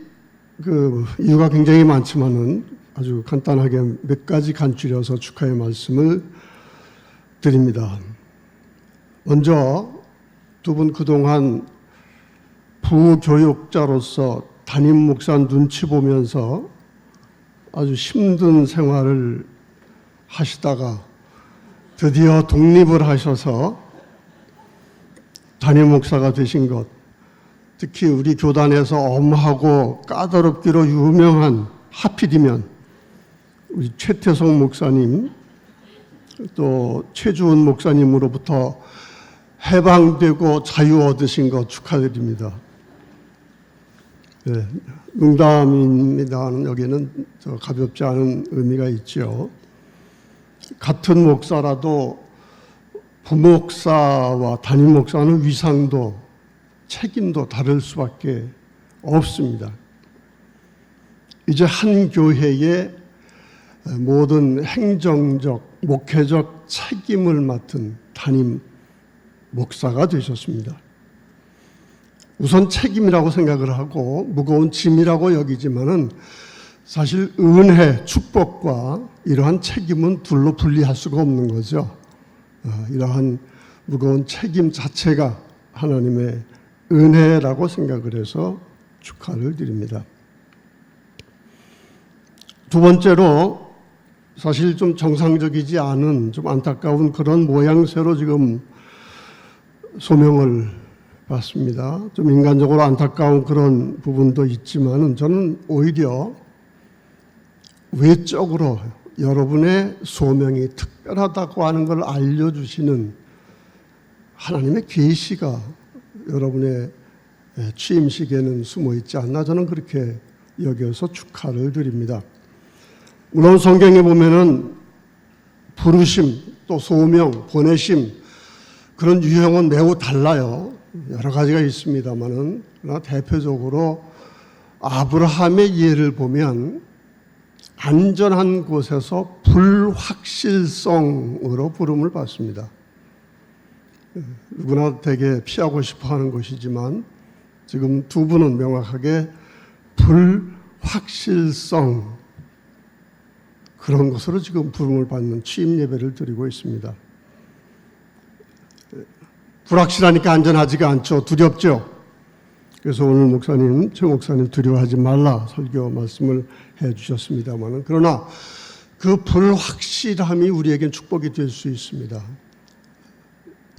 이유가 굉장히 많지만은 아주 간단하게 몇 가지 간추려서 축하의 말씀을 드립니다. 먼저 두 분 그동안 부교육자로서 담임 목사 눈치 보면서 아주 힘든 생활을 하시다가 드디어 독립을 하셔서 담임 목사가 되신 것, 특히 우리 교단에서 엄하고 까다롭기로 유명한, 하필이면 우리 최태성 목사님, 또 최주은 목사님으로부터 해방되고 자유 얻으신 것 축하드립니다. 네, 농담입니다는 여기는 가볍지 않은 의미가 있죠. 같은 목사라도 부목사와 담임 목사는 위상도 책임도 다를 수밖에 없습니다. 이제 한 교회의 모든 행정적, 목회적 책임을 맡은 담임 목사가 되셨습니다. 우선 책임이라고 생각을 하고 무거운 짐이라고 여기지만은 사실 은혜, 축복과 이러한 책임은 둘로 분리할 수가 없는 거죠. 이러한 무거운 책임 자체가 하나님의 은혜라고 생각을 해서 축하를 드립니다. 두 번째로 사실 좀 정상적이지 않은, 좀 안타까운 그런 모양새로 지금 소명을 받습니다. 좀 인간적으로 안타까운 그런 부분도 있지만은 저는 오히려 외적으로 여러분의 소명이 특별하다고 하는 걸 알려주시는 하나님의 계시가 여러분의 취임식에는 숨어 있지 않나, 저는 그렇게 여겨서 축하를 드립니다. 물론 성경에 보면은 부르심, 또 소명, 보내심, 그런 유형은 매우 달라요. 여러 가지가 있습니다만은, 그러나 대표적으로 아브라함의 예를 보면 안전한 곳에서 불확실성으로 부름을 받습니다. 누구나 되게 피하고 싶어 하는 것이지만 지금 두 분은 명확하게 불확실성, 그런 것으로 지금 부름을 받는 취임 예배를 드리고 있습니다. 불확실하니까 안전하지가 않죠. 두렵죠. 그래서 오늘 목사님, 최 목사님 두려워하지 말라 설교 말씀을 해 주셨습니다만, 그러나 그 불확실함이 우리에겐 축복이 될 수 있습니다.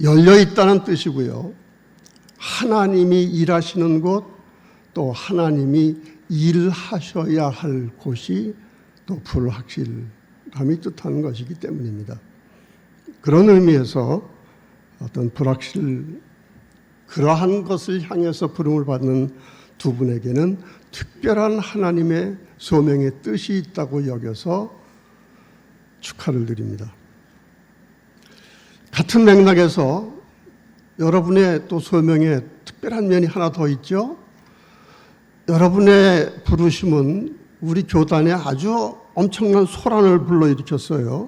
열려 있다는 뜻이고요. 하나님이 일하시는 곳, 또 하나님이 일하셔야 할 곳이 또 불확실함이 뜻하는 것이기 때문입니다. 그런 의미에서 어떤 그러한 것을 향해서 부름을 받는 두 분에게는 특별한 하나님의 소명의 뜻이 있다고 여겨서 축하를 드립니다. 같은 맥락에서 여러분의 또 소명에 특별한 면이 하나 더 있죠. 여러분의 부르심은 우리 교단에 아주 엄청난 소란을 불러일으켰어요.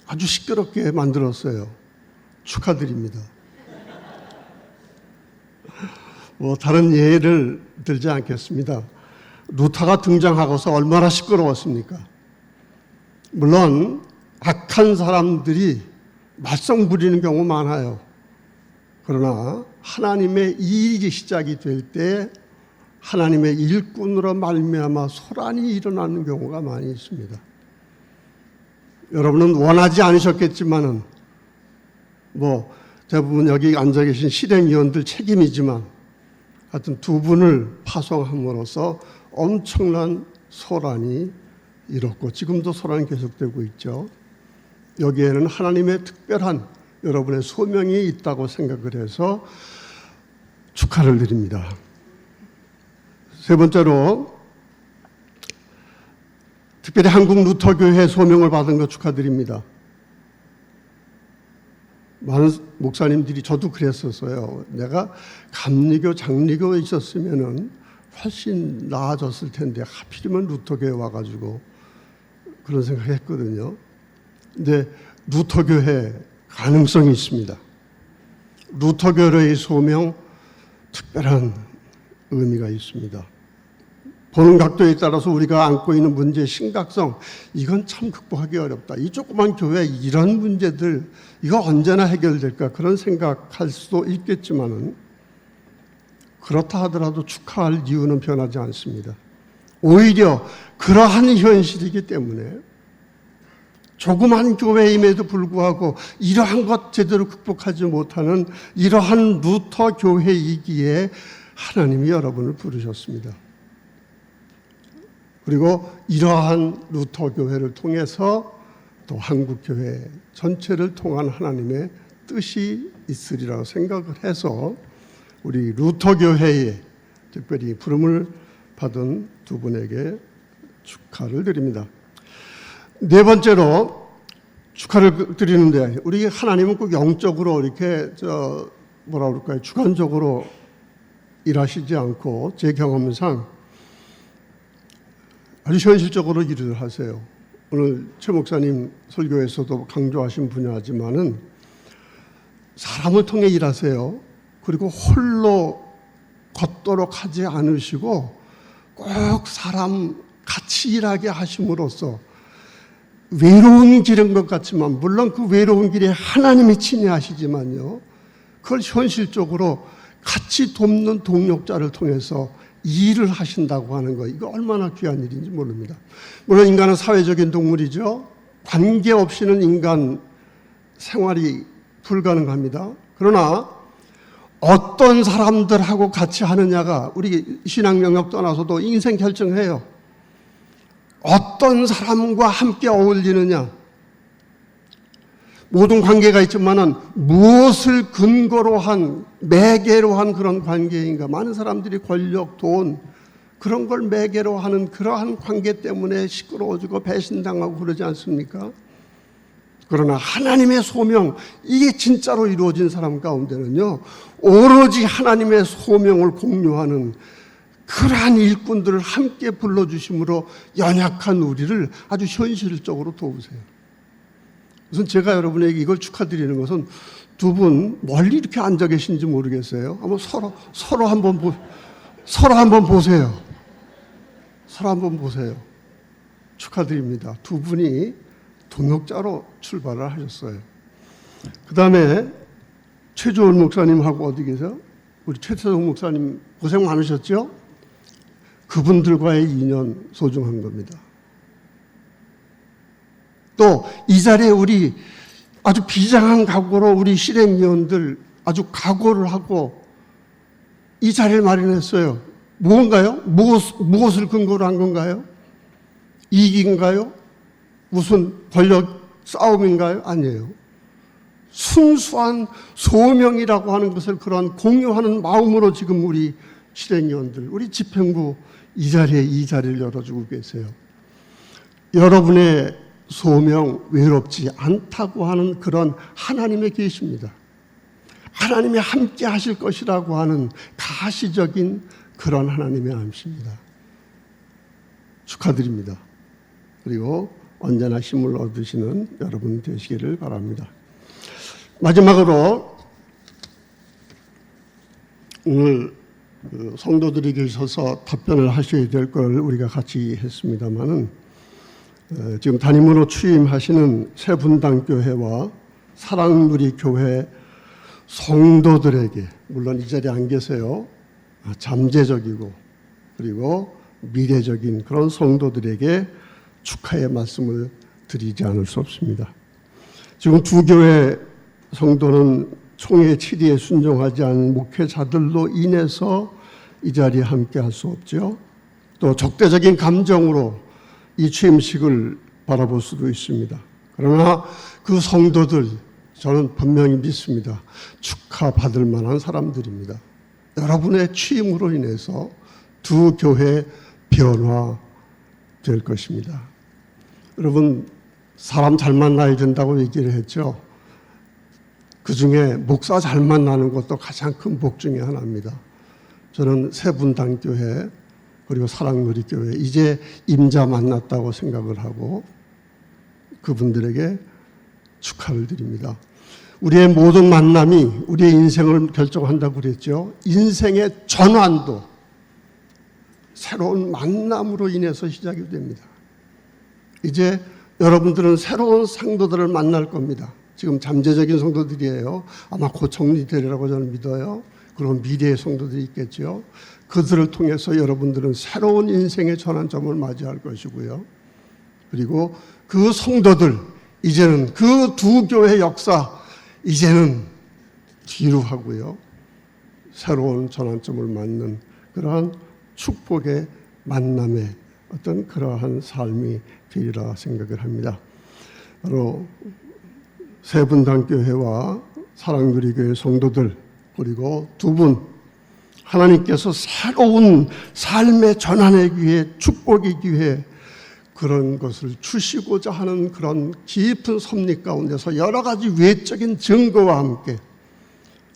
아주 시끄럽게 만들었어요. 축하드립니다. 다른 예를 들지 않겠습니다. 루타가 등장하고서 얼마나 시끄러웠습니까? 물론 악한 사람들이 말썽 부리는 경우 많아요. 그러나 하나님의 일이 시작이 될 때 하나님의 일꾼으로 말미암아 소란이 일어나는 경우가 많이 있습니다. 여러분은 원하지 않으셨겠지만은 뭐 대부분 여기 앉아 계신 실행위원들 책임이지만 하여튼 두 분을 파송함으로써 엄청난 소란이 일었고 지금도 소란이 계속되고 있죠. 여기에는 하나님의 특별한 여러분의 소명이 있다고 생각을 해서 축하를 드립니다. 세 번째로 특별히 한국 루터교회 소명을 받은 것 축하드립니다. 많은 목사님들이 저도 그랬었어요. 내가 감리교, 장리교에 있었으면은 훨씬 나아졌을 텐데 하필이면 루터교회 와가지고 그런 생각했거든요. 근데 루터교회 가능성이 있습니다. 루터교회의 소명 특별한 의미가 있습니다. 보는 각도에 따라서 우리가 안고 있는 문제의 심각성, 이건 참 극복하기 어렵다. 이 조그만 교회 이런 문제들 이거 언제나 해결될까 그런 생각할 수도 있겠지만은 그렇다 하더라도 축하할 이유는 변하지 않습니다. 오히려 그러한 현실이기 때문에 조그만 교회임에도 불구하고 이러한 것 제대로 극복하지 못하는 이러한 루터 교회이기에 하나님이 여러분을 부르셨습니다. 그리고 이러한 루터 교회를 통해서 또 한국 교회 전체를 통한 하나님의 뜻이 있으리라고 생각을 해서 우리 루터 교회에 특별히 부름을 받은 두 분에게 축하를 드립니다. 네 번째로 축하를 드리는데 우리 하나님은 꼭 영적으로 이렇게 뭐라 그럴까요? 주관적으로 일하시지 않고 제 경험상 아주 현실적으로 일을 하세요. 오늘 최 목사님 설교에서도 강조하신 분야지만은 사람을 통해 일하세요. 그리고 홀로 걷도록 하지 않으시고 꼭 사람 같이 일하게 하심으로써 외로운 길인 것 같지만 물론 그 외로운 길에 하나님이 친히 하시지만요. 그걸 현실적으로 같이 돕는 동력자를 통해서 일을 하신다고 하는 거 이거 얼마나 귀한 일인지 모릅니다. 물론 인간은 사회적인 동물이죠. 관계 없이는 인간 생활이 불가능합니다. 그러나 어떤 사람들하고 같이 하느냐가 우리 신앙 영역 떠나서도 인생 결정해요. 어떤 사람과 함께 어울리느냐. 모든 관계가 있지만은 무엇을 근거로 한 매개로 한 그런 관계인가. 많은 사람들이 권력, 돈 그런 걸 매개로 하는 그러한 관계 때문에 시끄러워지고 배신당하고 그러지 않습니까? 그러나 하나님의 소명 이게 진짜로 이루어진 사람 가운데는요 오로지 하나님의 소명을 공유하는 그러한 일꾼들을 함께 불러주심으로 연약한 우리를 아주 현실적으로 도우세요. 우선 제가 여러분에게 이걸 축하드리는 것은 두 분 멀리 이렇게 앉아 계신지 모르겠어요. 한번 서로 한번 보세요. 서로 한번 보세요. 축하드립니다. 두 분이 동역자로 출발을 하셨어요. 그 다음에 최조원 목사님하고 어디 계세요? 우리 최태성 목사님 고생 많으셨죠? 그분들과의 인연 소중한 겁니다. 또 이 자리에 우리 아주 비장한 각오로 우리 실행위원들 아주 각오를 하고 이 자리를 마련했어요. 무엇인가요? 무엇을 근거로 한 건가요? 이익인가요? 무슨 권력 싸움인가요? 아니에요. 순수한 소명이라고 하는 것을 그런 공유하는 마음으로 지금 우리 실행위원들, 우리 집행부 이 자리를 열어주고 계세요. 여러분의 소명 외롭지 않다고 하는 그런 하나님의 계십니다. 하나님이 함께 하실 것이라고 하는 가시적인 그런 하나님의 암시입니다. 축하드립니다. 그리고 언제나 힘을 얻으시는 여러분 되시기를 바랍니다. 마지막으로 오늘 성도들이 계셔서 답변을 하셔야 될 걸 우리가 같이 했습니다마는 지금 담임으로 취임하시는 새분당교회와 사랑누리교회 성도들에게 물론 이 자리에 안 계세요. 잠재적이고 그리고 미래적인 그런 성도들에게 축하의 말씀을 드리지 않을 수 없습니다. 지금 두 교회 성도는 총회 질의에 순종하지 않은 목회자들로 인해서 이 자리에 함께 할 수 없죠. 또 적대적인 감정으로 이 취임식을 바라볼 수도 있습니다. 그러나 그 성도들 저는 분명히 믿습니다. 축하받을 만한 사람들입니다. 여러분의 취임으로 인해서 두 교회 변화될 것입니다. 여러분 사람 잘 만나야 된다고 얘기를 했죠. 그중에 목사 잘 만나는 것도 가장 큰 복 중에 하나입니다. 저는 세분단교회 그리고 사랑누리교회 이제 임자 만났다고 생각을 하고 그분들에게 축하를 드립니다. 우리의 모든 만남이 우리의 인생을 결정한다고 그랬죠. 인생의 전환도 새로운 만남으로 인해서 시작이 됩니다. 이제 여러분들은 새로운 성도들을 만날 겁니다. 지금 잠재적인 성도들이에요. 아마 곧 정리되리라고 저는 믿어요. 그런 미래의 성도들이 있겠죠. 그들을 통해서 여러분들은 새로운 인생의 전환점을 맞이할 것이고요. 그리고 그 성도들 이제는 그 두 교회 역사 이제는 뒤로 하고요. 새로운 전환점을 맞는 그러한 축복의 만남의 어떤 그러한 삶이 되리라 생각을 합니다. 바로 세분단교회와 사랑누리교회 성도들 그리고 두 분 하나님께서 새로운 삶의 전환의 기회, 축복의 기회 그런 것을 주시고자 하는 그런 깊은 섭리 가운데서 여러 가지 외적인 증거와 함께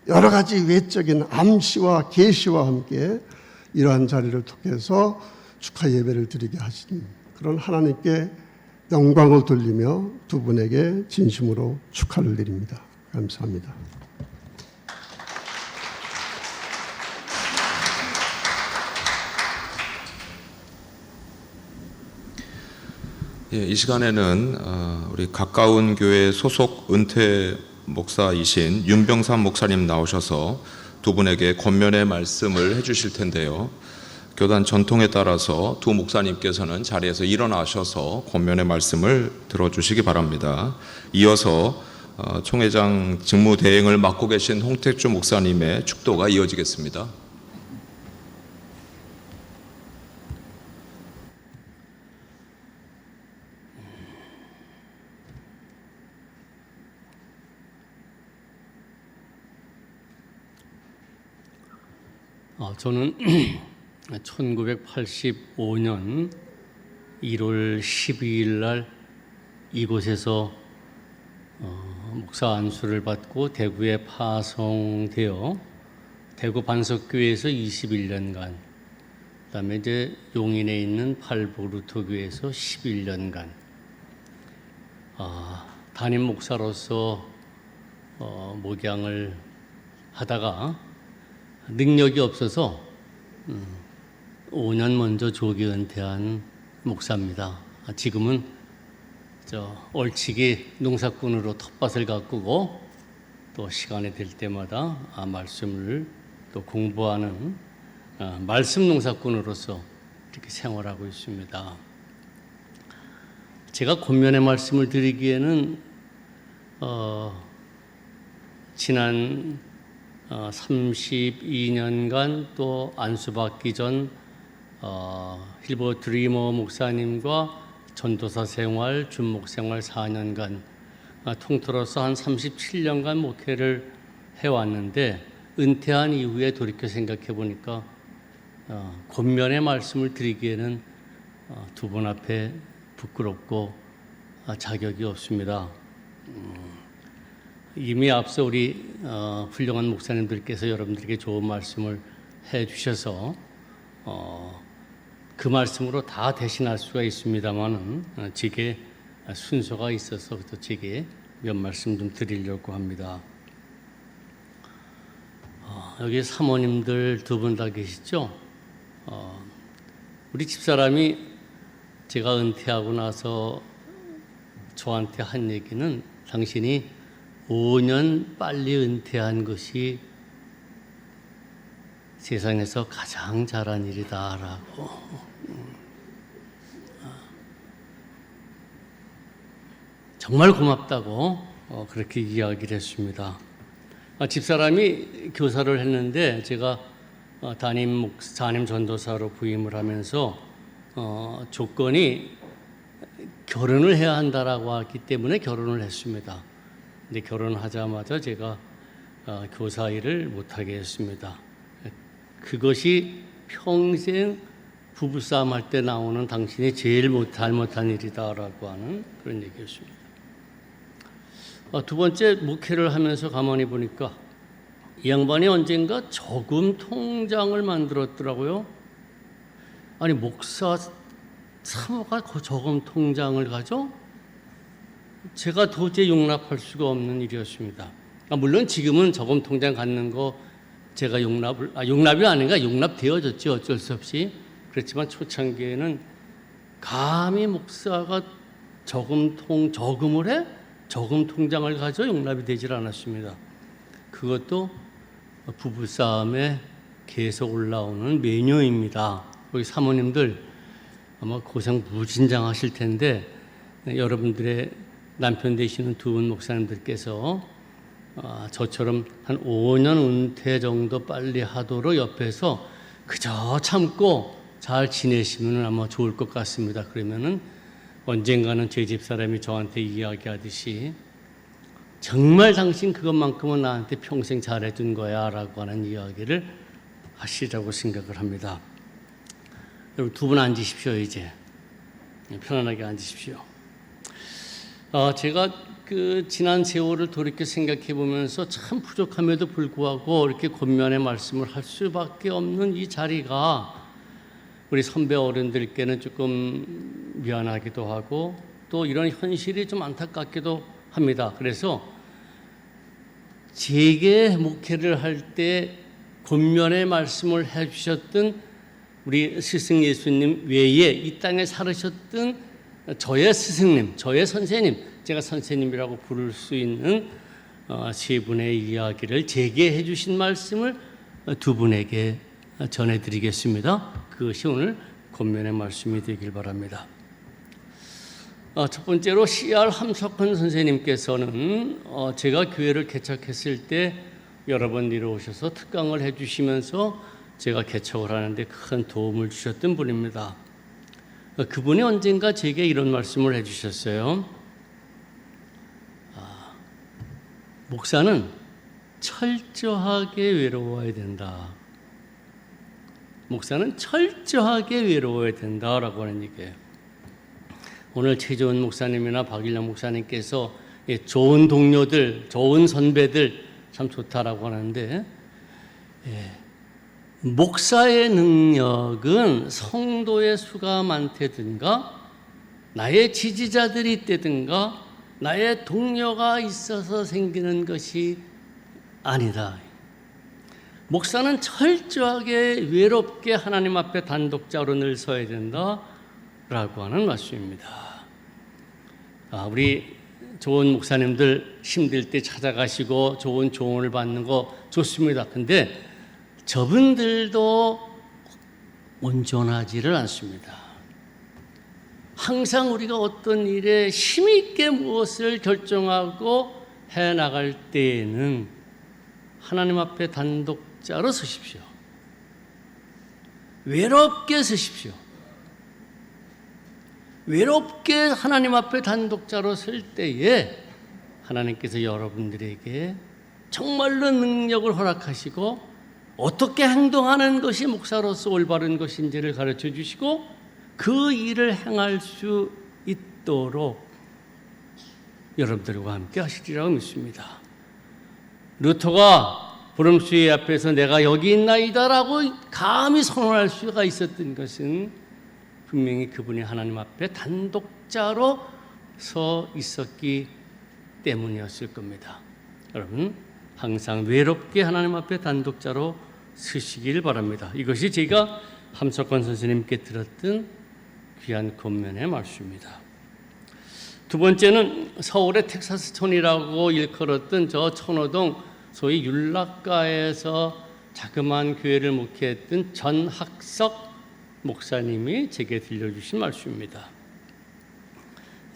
여러 가지 외적인 암시와 계시와 함께 이러한 자리를 통해서 축하 예배를 드리게 하신 그런 하나님께 영광을 돌리며 두 분에게 진심으로 축하를 드립니다. 감사합니다. 예, 이 시간에는 우리 가까운 교회 소속 은퇴 목사이신 윤병삼 목사님 나오셔서 두 분에게 권면의 말씀을 해주실 텐데요. 교단 전통에 따라서 두 목사님께서는 자리에서 일어나셔서 권면의 말씀을 들어주시기 바랍니다. 이어서 총회장 직무 대행을 맡고 계신 홍택주 목사님의 축도가 이어지겠습니다. 저는 1985년 1월 12일 날 이곳에서 목사 안수를 받고 대구에 파송되어 대구 반석교회에서 21년간, 그다음에 이제 용인에 있는 팔보루토교회에서 11년간 담임 목사로서 목양을 하다가 능력이 없어서 5년 먼저 조기 은퇴한 목사입니다. 지금은 얼치기 농사꾼으로 텃밭을 가꾸고 또 시간이 될 때마다 말씀을 또 공부하는 말씀 농사꾼으로서 이렇게 생활하고 있습니다. 제가 권면의 말씀을 드리기에는 지난 32년간 또 안수받기 전 힐버 드리머 목사님과 전도사 생활, 준목 생활 4년간 통틀어서 한 37년간 목회를 해왔는데 은퇴한 이후에 돌이켜 생각해 보니까 권면의 말씀을 드리기에는 두 분 앞에 부끄럽고 자격이 없습니다. 이미 앞서 우리 훌륭한 목사님들께서 여러분들에게 좋은 말씀을 해주셔서 그 말씀으로 다 대신할 수가 있습니다만은 제게 순서가 있어서 또 제게 몇 말씀 좀 드리려고 합니다. 여기 사모님들 두 분 다 계시죠? 우리 집사람이 제가 은퇴하고 나서 저한테 한 얘기는 당신이 5년 빨리 은퇴한 것이 세상에서 가장 잘한 일이다라고. 정말 고맙다고 그렇게 이야기를 했습니다. 집사람이 교사를 했는데 제가 담임 전도사로 부임을 하면서 조건이 결혼을 해야 한다라고 하기 때문에 결혼을 했습니다. 근데 결혼하자마자 제가 교사 일을 못하게 했습니다. 그것이 평생 부부싸움 할 때 나오는 당신이 제일 잘못한 일이다라고 하는 그런 얘기였습니다. 두 번째, 목회를 하면서 가만히 보니까 이 양반이 언젠가 저금 통장을 만들었더라고요. 아니, 목사 사모가 저금 통장을 가져? 제가 도저히 용납할 수가 없는 일이었습니다. 물론 지금은 저금 통장 갖는 거 제가 용납이 아닌가, 용납되어졌죠. 어쩔 수 없이. 그렇지만 초창기에는 감히 목사가 저금을 해? 저금 통장을 가져? 용납이 되질 않았습니다. 그것도 부부싸움에 계속 올라오는 메뉴입니다. 우리 사모님들 아마 고생 무진장하실 텐데 여러분들의 남편 되시는 두 분 목사님들께서 저처럼 한 5년 은퇴 정도 빨리 하도록 옆에서 그저 참고 잘 지내시면 아마 좋을 것 같습니다. 그러면은 언젠가는 제 집사람이 저한테 이야기하듯이 정말 당신 그것만큼은 나한테 평생 잘해준 거야 라고 하는 이야기를 하시라고 생각을 합니다. 여러분 두 분 앉으십시오. 이제 편안하게 앉으십시오. 제가 지난 세월을 돌이켜 생각해 보면서 참 부족함에도 불구하고 이렇게 권면의 말씀을 할 수밖에 없는 이 자리가 우리 선배 어른들께는 조금 미안하기도 하고 또 이런 현실이 좀 안타깝기도 합니다. 그래서 제게 목회를 할 때 권면의 말씀을 해주셨던 우리 스승 예수님 외에 이 땅에 살으셨던 저의 스승님, 저의 선생님, 제가 선생님이라고 부를 수 있는 세 분의 이야기를 제게 해주신 말씀을 두 분에게 전해드리겠습니다. 그것이 오늘 권면의 말씀이 되길 바랍니다. 첫 번째로 CR 함석헌 선생님께서는 제가 교회를 개척했을 때 여러 번 이루어오셔서 특강을 해주시면서 제가 개척을 하는데 큰 도움을 주셨던 분입니다. 그분이 언젠가 제게 이런 말씀을 해주셨어요. 목사는 철저하게 외로워야 된다. 목사는 철저하게 외로워야 된다라고 하는 얘기예요. 오늘 최재원 목사님이나 박일영 목사님께서 좋은 동료들, 좋은 선배들 참 좋다라고 하는데 목사의 능력은 성도의 수가 많다든가 나의 지지자들이 있다든가 나의 동료가 있어서 생기는 것이 아니다. 목사는 철저하게 외롭게 하나님 앞에 단독자로 늘 서야 된다라고 하는 말씀입니다. 우리 좋은 목사님들 힘들 때 찾아가시고 좋은 조언을 받는 거 좋습니다. 근데 저분들도 온전하지를 않습니다. 항상 우리가 어떤 일에 힘있게 무엇을 결정하고 해나갈 때에는 하나님 앞에 단독자로 서십시오. 외롭게 서십시오. 외롭게 하나님 앞에 단독자로 설 때에 하나님께서 여러분들에게 정말로 능력을 허락하시고 어떻게 행동하는 것이 목사로서 올바른 것인지를 가르쳐 주시고 그 일을 행할 수 있도록 여러분들과 함께 하시리라고 믿습니다. 루터가 보름수의 앞에서 내가 여기 있나이다라고 감히 선언할 수가 있었던 것은 분명히 그분이 하나님 앞에 단독자로 서 있었기 때문이었을 겁니다. 여러분 항상 외롭게 하나님 앞에 단독자로 서시길 바랍니다. 이것이 제가 함석헌 선생님께 들었던 귀한 권면의 말씀입니다. 두 번째는 서울의 텍사스촌이라고 일컬었던 저 천호동 소위 율락가에서 자그마한 교회를 목회했던 전학석 목사님이 제게 들려주신 말씀입니다.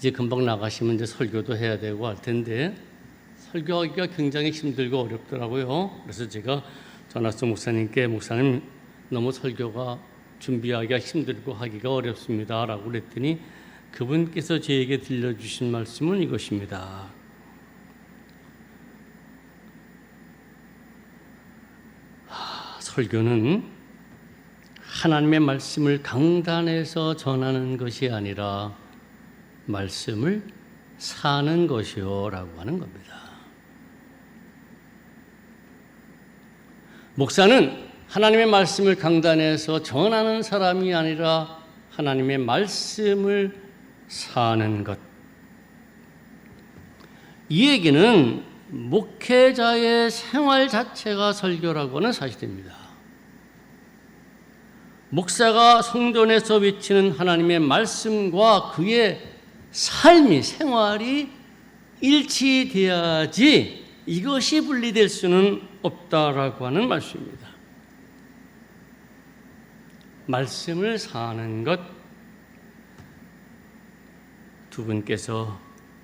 이제 금방 나가시면 이제 설교도 해야 되고 할 텐데 설교하기가 굉장히 힘들고 어렵더라고요. 그래서 제가 전학수 목사님께 목사님 너무 설교가 준비하기가 힘들고 하기가 어렵습니다 라고 그랬더니 그분께서 저에게 들려주신 말씀은 이것입니다. 설교는 하나님의 말씀을 강단에서 전하는 것이 아니라 말씀을 사는 것이요 라고 하는 겁니다. 목사는 하나님의 말씀을 강단에서 전하는 사람이 아니라 하나님의 말씀을 사는 것. 이 얘기는 목회자의 생활 자체가 설교라고 하는 사실입니다. 목사가 성전에서 외치는 하나님의 말씀과 그의 삶이, 생활이 일치돼야지 이것이 분리될 수는 없다라고 하는 말씀입니다. 말씀을 사는 것, 두 분께서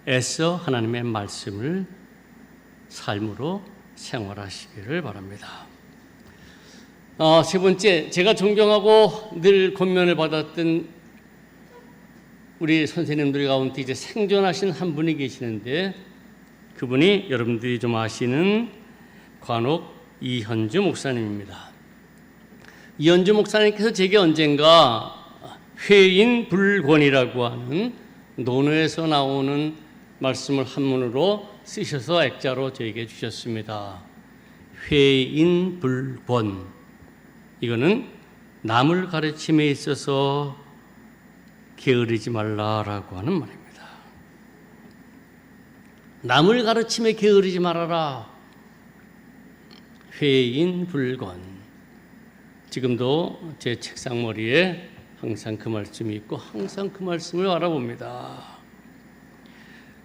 애써 하나님의 말씀을 삶으로 생활하시기를 바랍니다. 세 번째, 제가 존경하고 늘 권면을 받았던 우리 선생님들 가운데 이제 생존하신 한 분이 계시는데 그분이 여러분들이 좀 아시는 관옥 이현주 목사님입니다. 이현주 목사님께서 제게 언젠가 회인불권이라고 하는 논어에서 나오는 말씀을 한문으로 쓰셔서 액자로 저에게 주셨습니다. 회인불권. 이거는 남을 가르침에 있어서 게으르지 말라라고 하는 말입니다. 남을 가르침에 게으르지 말아라. 회인불권. 지금도 제 책상 머리에 항상 그 말씀이 있고 항상 그 말씀을 알아봅니다.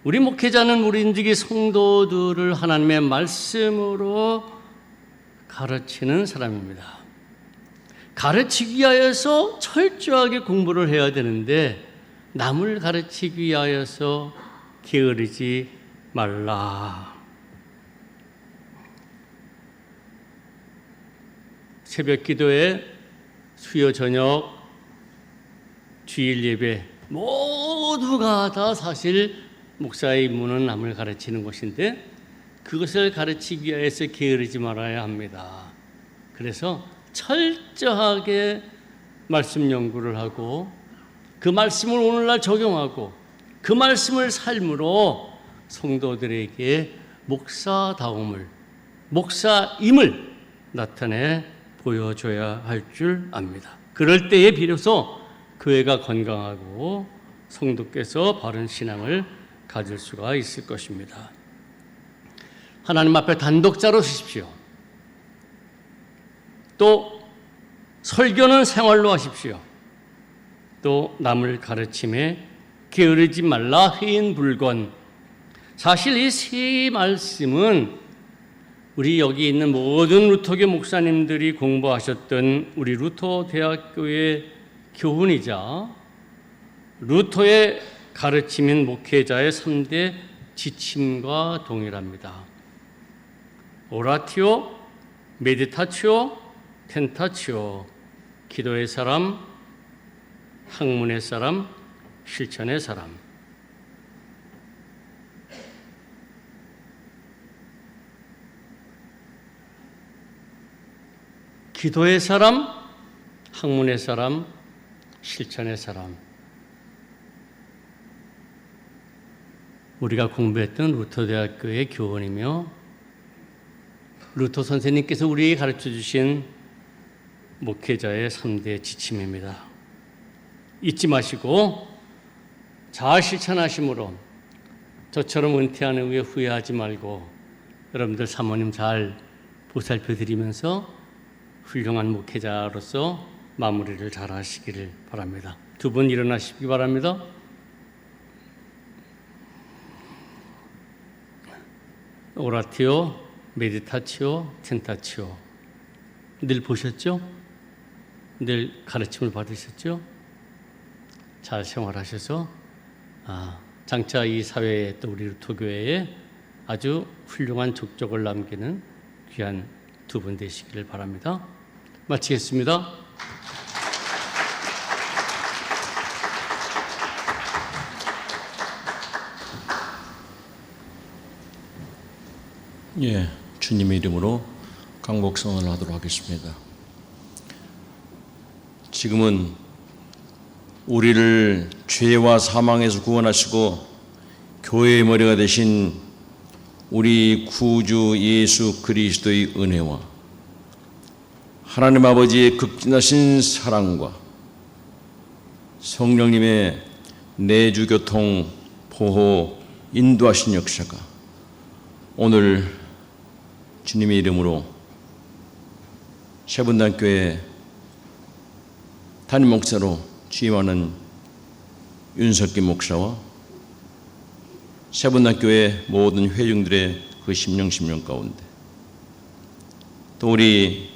우리 목회자는 우리 성도들을 하나님의 말씀으로 가르치는 사람입니다. 가르치기 위하여서 철저하게 공부를 해야 되는데 남을 가르치기 위하여서 게으르지 말라. 새벽 기도에 수요 저녁 주일 예배 모두가 다 사실 목사의 임무는 남을 가르치는 것인데 그것을 가르치기 위해서 게으르지 말아야 합니다. 그래서 철저하게 말씀 연구를 하고 그 말씀을 오늘날 적용하고 그 말씀을 삶으로 성도들에게 목사다움을, 목사임을 나타내 보여줘야 할 줄 압니다. 그럴 때에 비로소 교회가 건강하고 성도께서 바른 신앙을 가질 수가 있을 것입니다. 하나님 앞에 단독자로 서십시오. 또 설교는 생활로 하십시오. 또 남을 가르침에 게으르지 말라. 회인불권. 사실 이 세 말씀은 우리 여기 있는 모든 루터교 목사님들이 공부하셨던 우리 루터 대학교의 교훈이자 루터의 가르침인 목회자의 3대 지침과 동일합니다. 오라티오, 메디타치오, 텐타치오. 기도의 사람, 학문의 사람, 실천의 사람. 기도의 사람, 학문의 사람, 실천의 사람. 우리가 공부했던 루터대학교의 교훈이며 루터 선생님께서 우리에게 가르쳐 주신 목회자의 3대 지침입니다. 잊지 마시고 잘 실천하심으로 저처럼 은퇴한 후에 후회하지 말고 여러분들 사모님 잘 보살펴드리면서 훌륭한 목회자로서 마무리를 잘 하시기를 바랍니다. 두 분 일어나시기 바랍니다. 오라티오, 메디타치오, 텐타치오. 늘 보셨죠? 늘 가르침을 받으셨죠? 잘 생활하셔서 장차 이 사회에 또 우리 루터교회에 아주 훌륭한 족적을 남기는 귀한 두 분 되시기를 바랍니다. 마치겠습니다. 예, 주님의 이름으로 강복성을 하도록 하겠습니다. 지금은 우리를 죄와 사망에서 구원하시고 교회의 머리가 되신 우리 구주 예수 그리스도의 은혜와 하나님 아버지의 극진하신 사랑과 성령님의 내주교통 보호 인도하신 역사가 오늘 주님의 이름으로 세분단교회 담임 목사로 취임하는 윤석기 목사와 세분단교회 모든 회중들의 그 심령 가운데 또 우리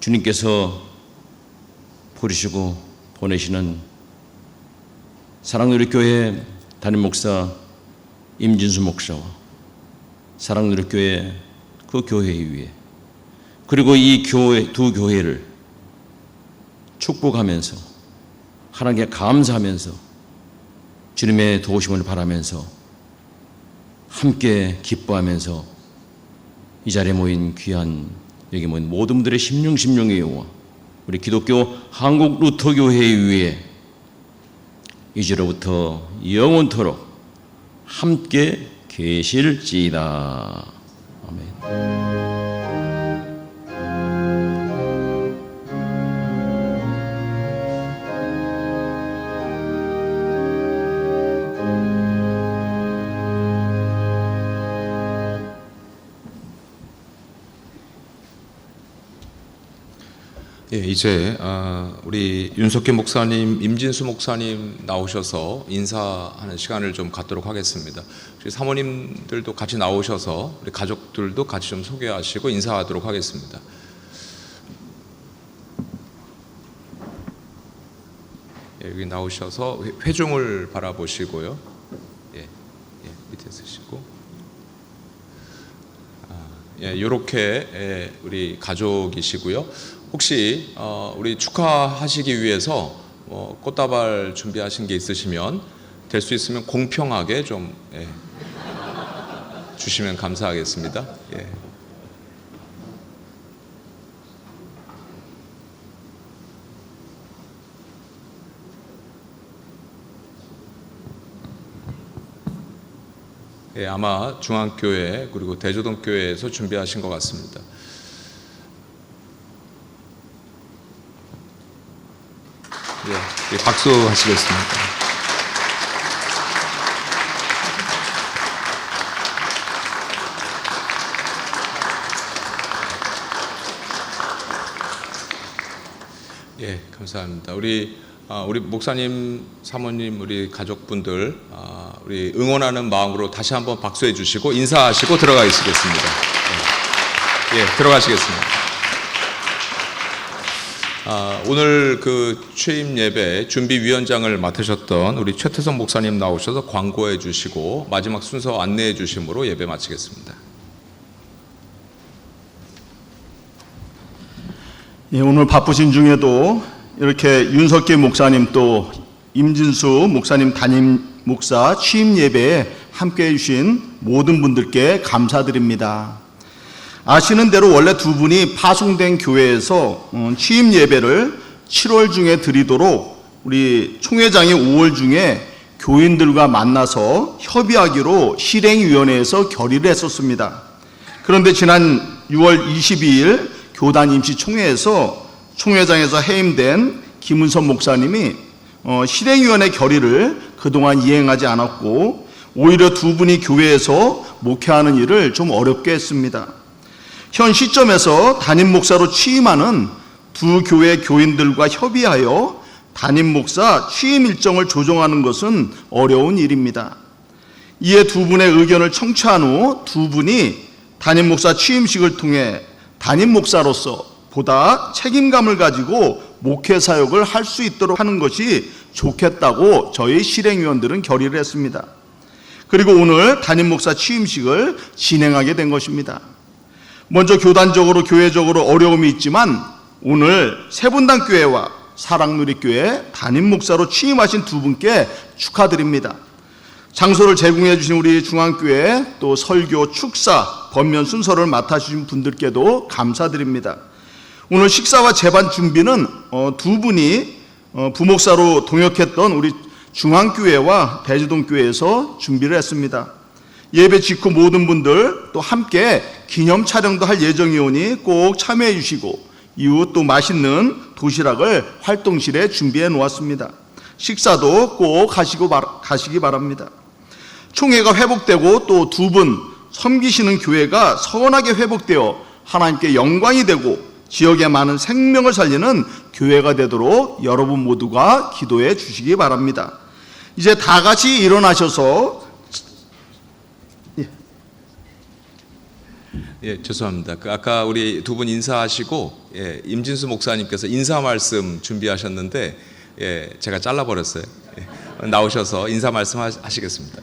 주님께서 부르시고 보내시는 사랑누리교회 담임 목사 임진수 목사와 사랑누리교회 그 교회 위에 그리고 이 교회 두 교회를 축복하면서 하나님께 감사하면서 주님의 도우심을 바라면서 함께 기뻐하면서 이 자리에 모인 귀한 여기 모인 모든 분들의 심령의 여호와 우리 기독교 한국 루터교회 위에 이제로부터 영원토록 함께 계실지이다. 아멘. 예, 이제 우리 윤석기 목사님, 임진수 목사님 나오셔서 인사하는 시간을 좀 갖도록 하겠습니다. 우리 사모님들도 같이 나오셔서 우리 가족들도 같이 좀 소개하시고 인사하도록 하겠습니다. 예, 여기 나오셔서 회중을 바라보시고요. 예, 밑에 쓰시고. 예, 이렇게 우리 가족이시고요. 혹시 우리 축하하시기 위해서 꽃다발 준비하신 게 있으시면 될 수 있으면 공평하게 좀 주시면 감사하겠습니다. 예. 예, 아마 중앙교회 그리고 대조동교회에서 준비하신 것 같습니다. 예, 박수 하시겠습니다. 예, 감사합니다. 우리 목사님, 사모님, 우리 가족분들 우리 응원하는 마음으로 다시 한번 박수해 주시고 인사하시고 들어가시겠습니다. 예, 들어가시겠습니다. 오늘 그 취임 예배 준비위원장을 맡으셨던 우리 최태성 목사님 나오셔서 광고해 주시고 마지막 순서 안내해 주심으로 예배 마치겠습니다. 예, 오늘 바쁘신 중에도 이렇게 윤석기 목사님 또 임진수 목사님 담임 목사 취임 예배에 함께해 주신 모든 분들께 감사드립니다. 아시는 대로 원래 두 분이 파송된 교회에서 취임 예배를 7월 중에 드리도록 우리 총회장이 5월 중에 교인들과 만나서 협의하기로 실행위원회에서 결의를 했었습니다. 그런데 지난 6월 22일 교단 임시총회에서 총회장에서 해임된 김은선 목사님이 실행위원회 결의를 그동안 이행하지 않았고 오히려 두 분이 교회에서 목회하는 일을 좀 어렵게 했습니다. 현 시점에서 담임 목사로 취임하는 두 교회 교인들과 협의하여 담임 목사 취임 일정을 조정하는 것은 어려운 일입니다. 이에 두 분의 의견을 청취한 후 두 분이 담임 목사 취임식을 통해 담임 목사로서 보다 책임감을 가지고 목회 사역을 할 수 있도록 하는 것이 좋겠다고 저희 실행위원들은 결의를 했습니다. 그리고 오늘 담임 목사 취임식을 진행하게 된 것입니다. 먼저 교단적으로 교회적으로 어려움이 있지만 오늘 세분당교회와 사랑누리교회 담임 목사로 취임하신 두 분께 축하드립니다. 장소를 제공해 주신 우리 중앙교회 또 설교, 축사, 번면 순서를 맡아주신 분들께도 감사드립니다. 오늘 식사와 제반 준비는 두 분이 부목사로 동역했던 우리 중앙교회와 대지동교회에서 준비를 했습니다. 예배 직후 모든 분들 또 함께 기념 촬영도 할 예정이오니 꼭 참여해 주시고 이후 또 맛있는 도시락을 활동실에 준비해 놓았습니다. 식사도 꼭 가시기 바랍니다. 총회가 회복되고 또 두 분 섬기시는 교회가 선하게 회복되어 하나님께 영광이 되고 지역의 많은 생명을 살리는 교회가 되도록 여러분 모두가 기도해 주시기 바랍니다. 이제 다 같이 일어나셔서 예, 죄송합니다. 아까 우리 두 분 인사하시고 임진수 목사님께서 인사 말씀 준비하셨는데 제가 잘라버렸어요. 나오셔서 인사 말씀 하시겠습니다.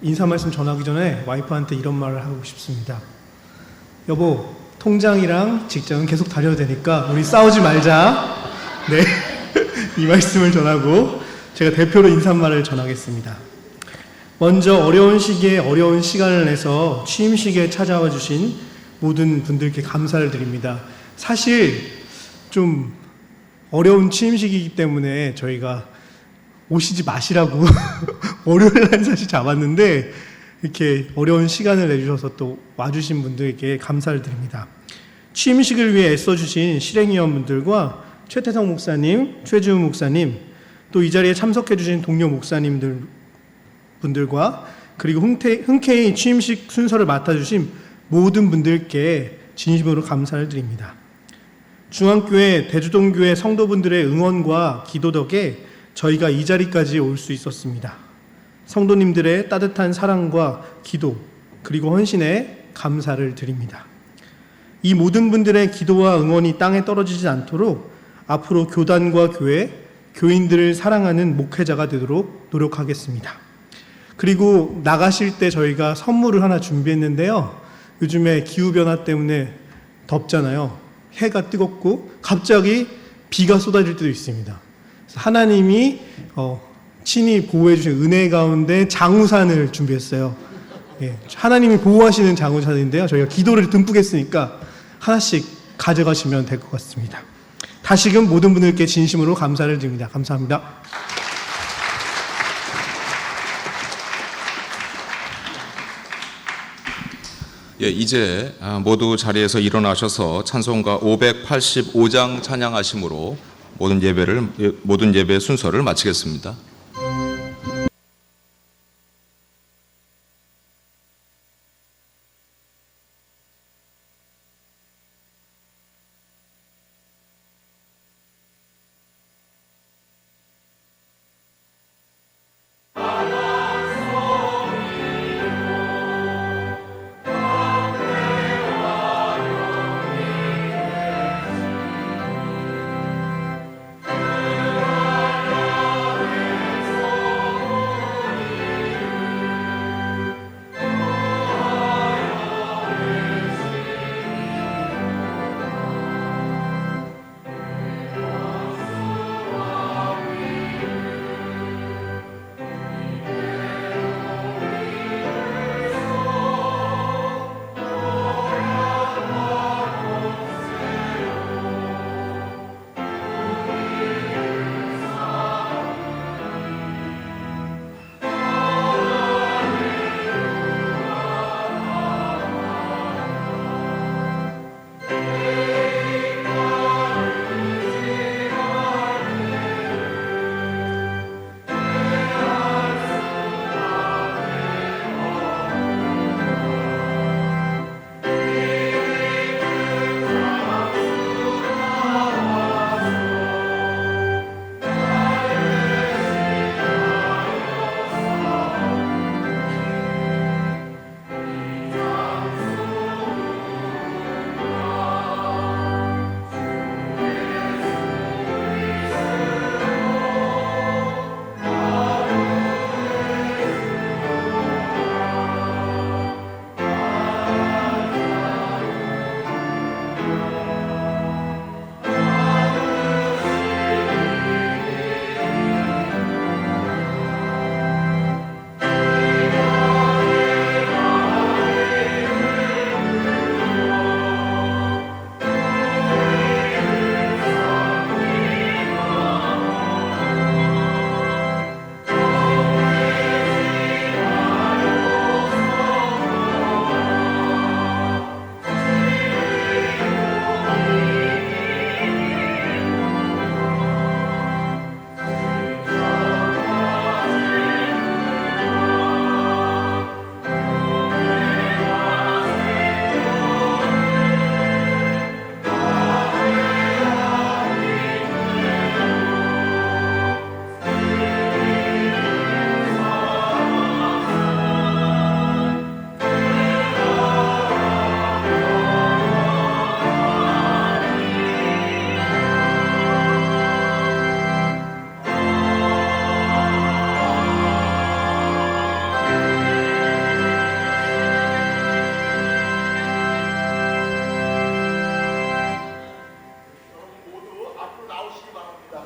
인사 말씀 전하기 전에 와이프한테 이런 말을 하고 싶습니다. 여보, 통장이랑 직장은 계속 다녀도 되니까 우리 싸우지 말자. 네, 이 말씀을 전하고 제가 대표로 인사말을 전하겠습니다. 먼저 어려운 시기에 어려운 시간을 내서 취임식에 찾아와 주신 모든 분들께 감사를 드립니다. 사실 좀 어려운 취임식이기 때문에 저희가 오시지 마시라고 월요일 날 사실 잡았는데 이렇게 어려운 시간을 내주셔서 또 와주신 분들께 감사를 드립니다. 취임식을 위해 애써주신 실행위원분들과 최태성 목사님, 최지훈 목사님, 또 이 자리에 참석해주신 동료 목사님들과 그리고 흔쾌히 취임식 순서를 맡아주신 모든 분들께 진심으로 감사를 드립니다. 중앙교회, 대주동교회 성도분들의 응원과 기도 덕에 저희가 이 자리까지 올 수 있었습니다. 성도님들의 따뜻한 사랑과 기도 그리고 헌신에 감사를 드립니다. 이 모든 분들의 기도와 응원이 땅에 떨어지지 않도록 앞으로 교단과 교회, 교인들을 사랑하는 목회자가 되도록 노력하겠습니다. 그리고 나가실 때 저희가 선물을 하나 준비했는데요. 요즘에 기후변화 때문에 덥잖아요. 해가 뜨겁고 갑자기 비가 쏟아질 때도 있습니다. 하나님이 친히 보호해 주신 은혜 가운데 장우산을 준비했어요. 하나님이 보호하시는 장우산인데요. 저희가 기도를 듬뿍 했으니까 하나씩 가져가시면 될 것 같습니다. 다시금 모든 분들께 진심으로 감사를 드립니다. 감사합니다. 이제 모두 자리에서 일어나셔서 찬송가 585장 찬양하심으로 모든 예배 순서를 마치겠습니다.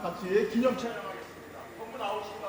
같이 기념 촬영하겠습니다. 전부 나오시고.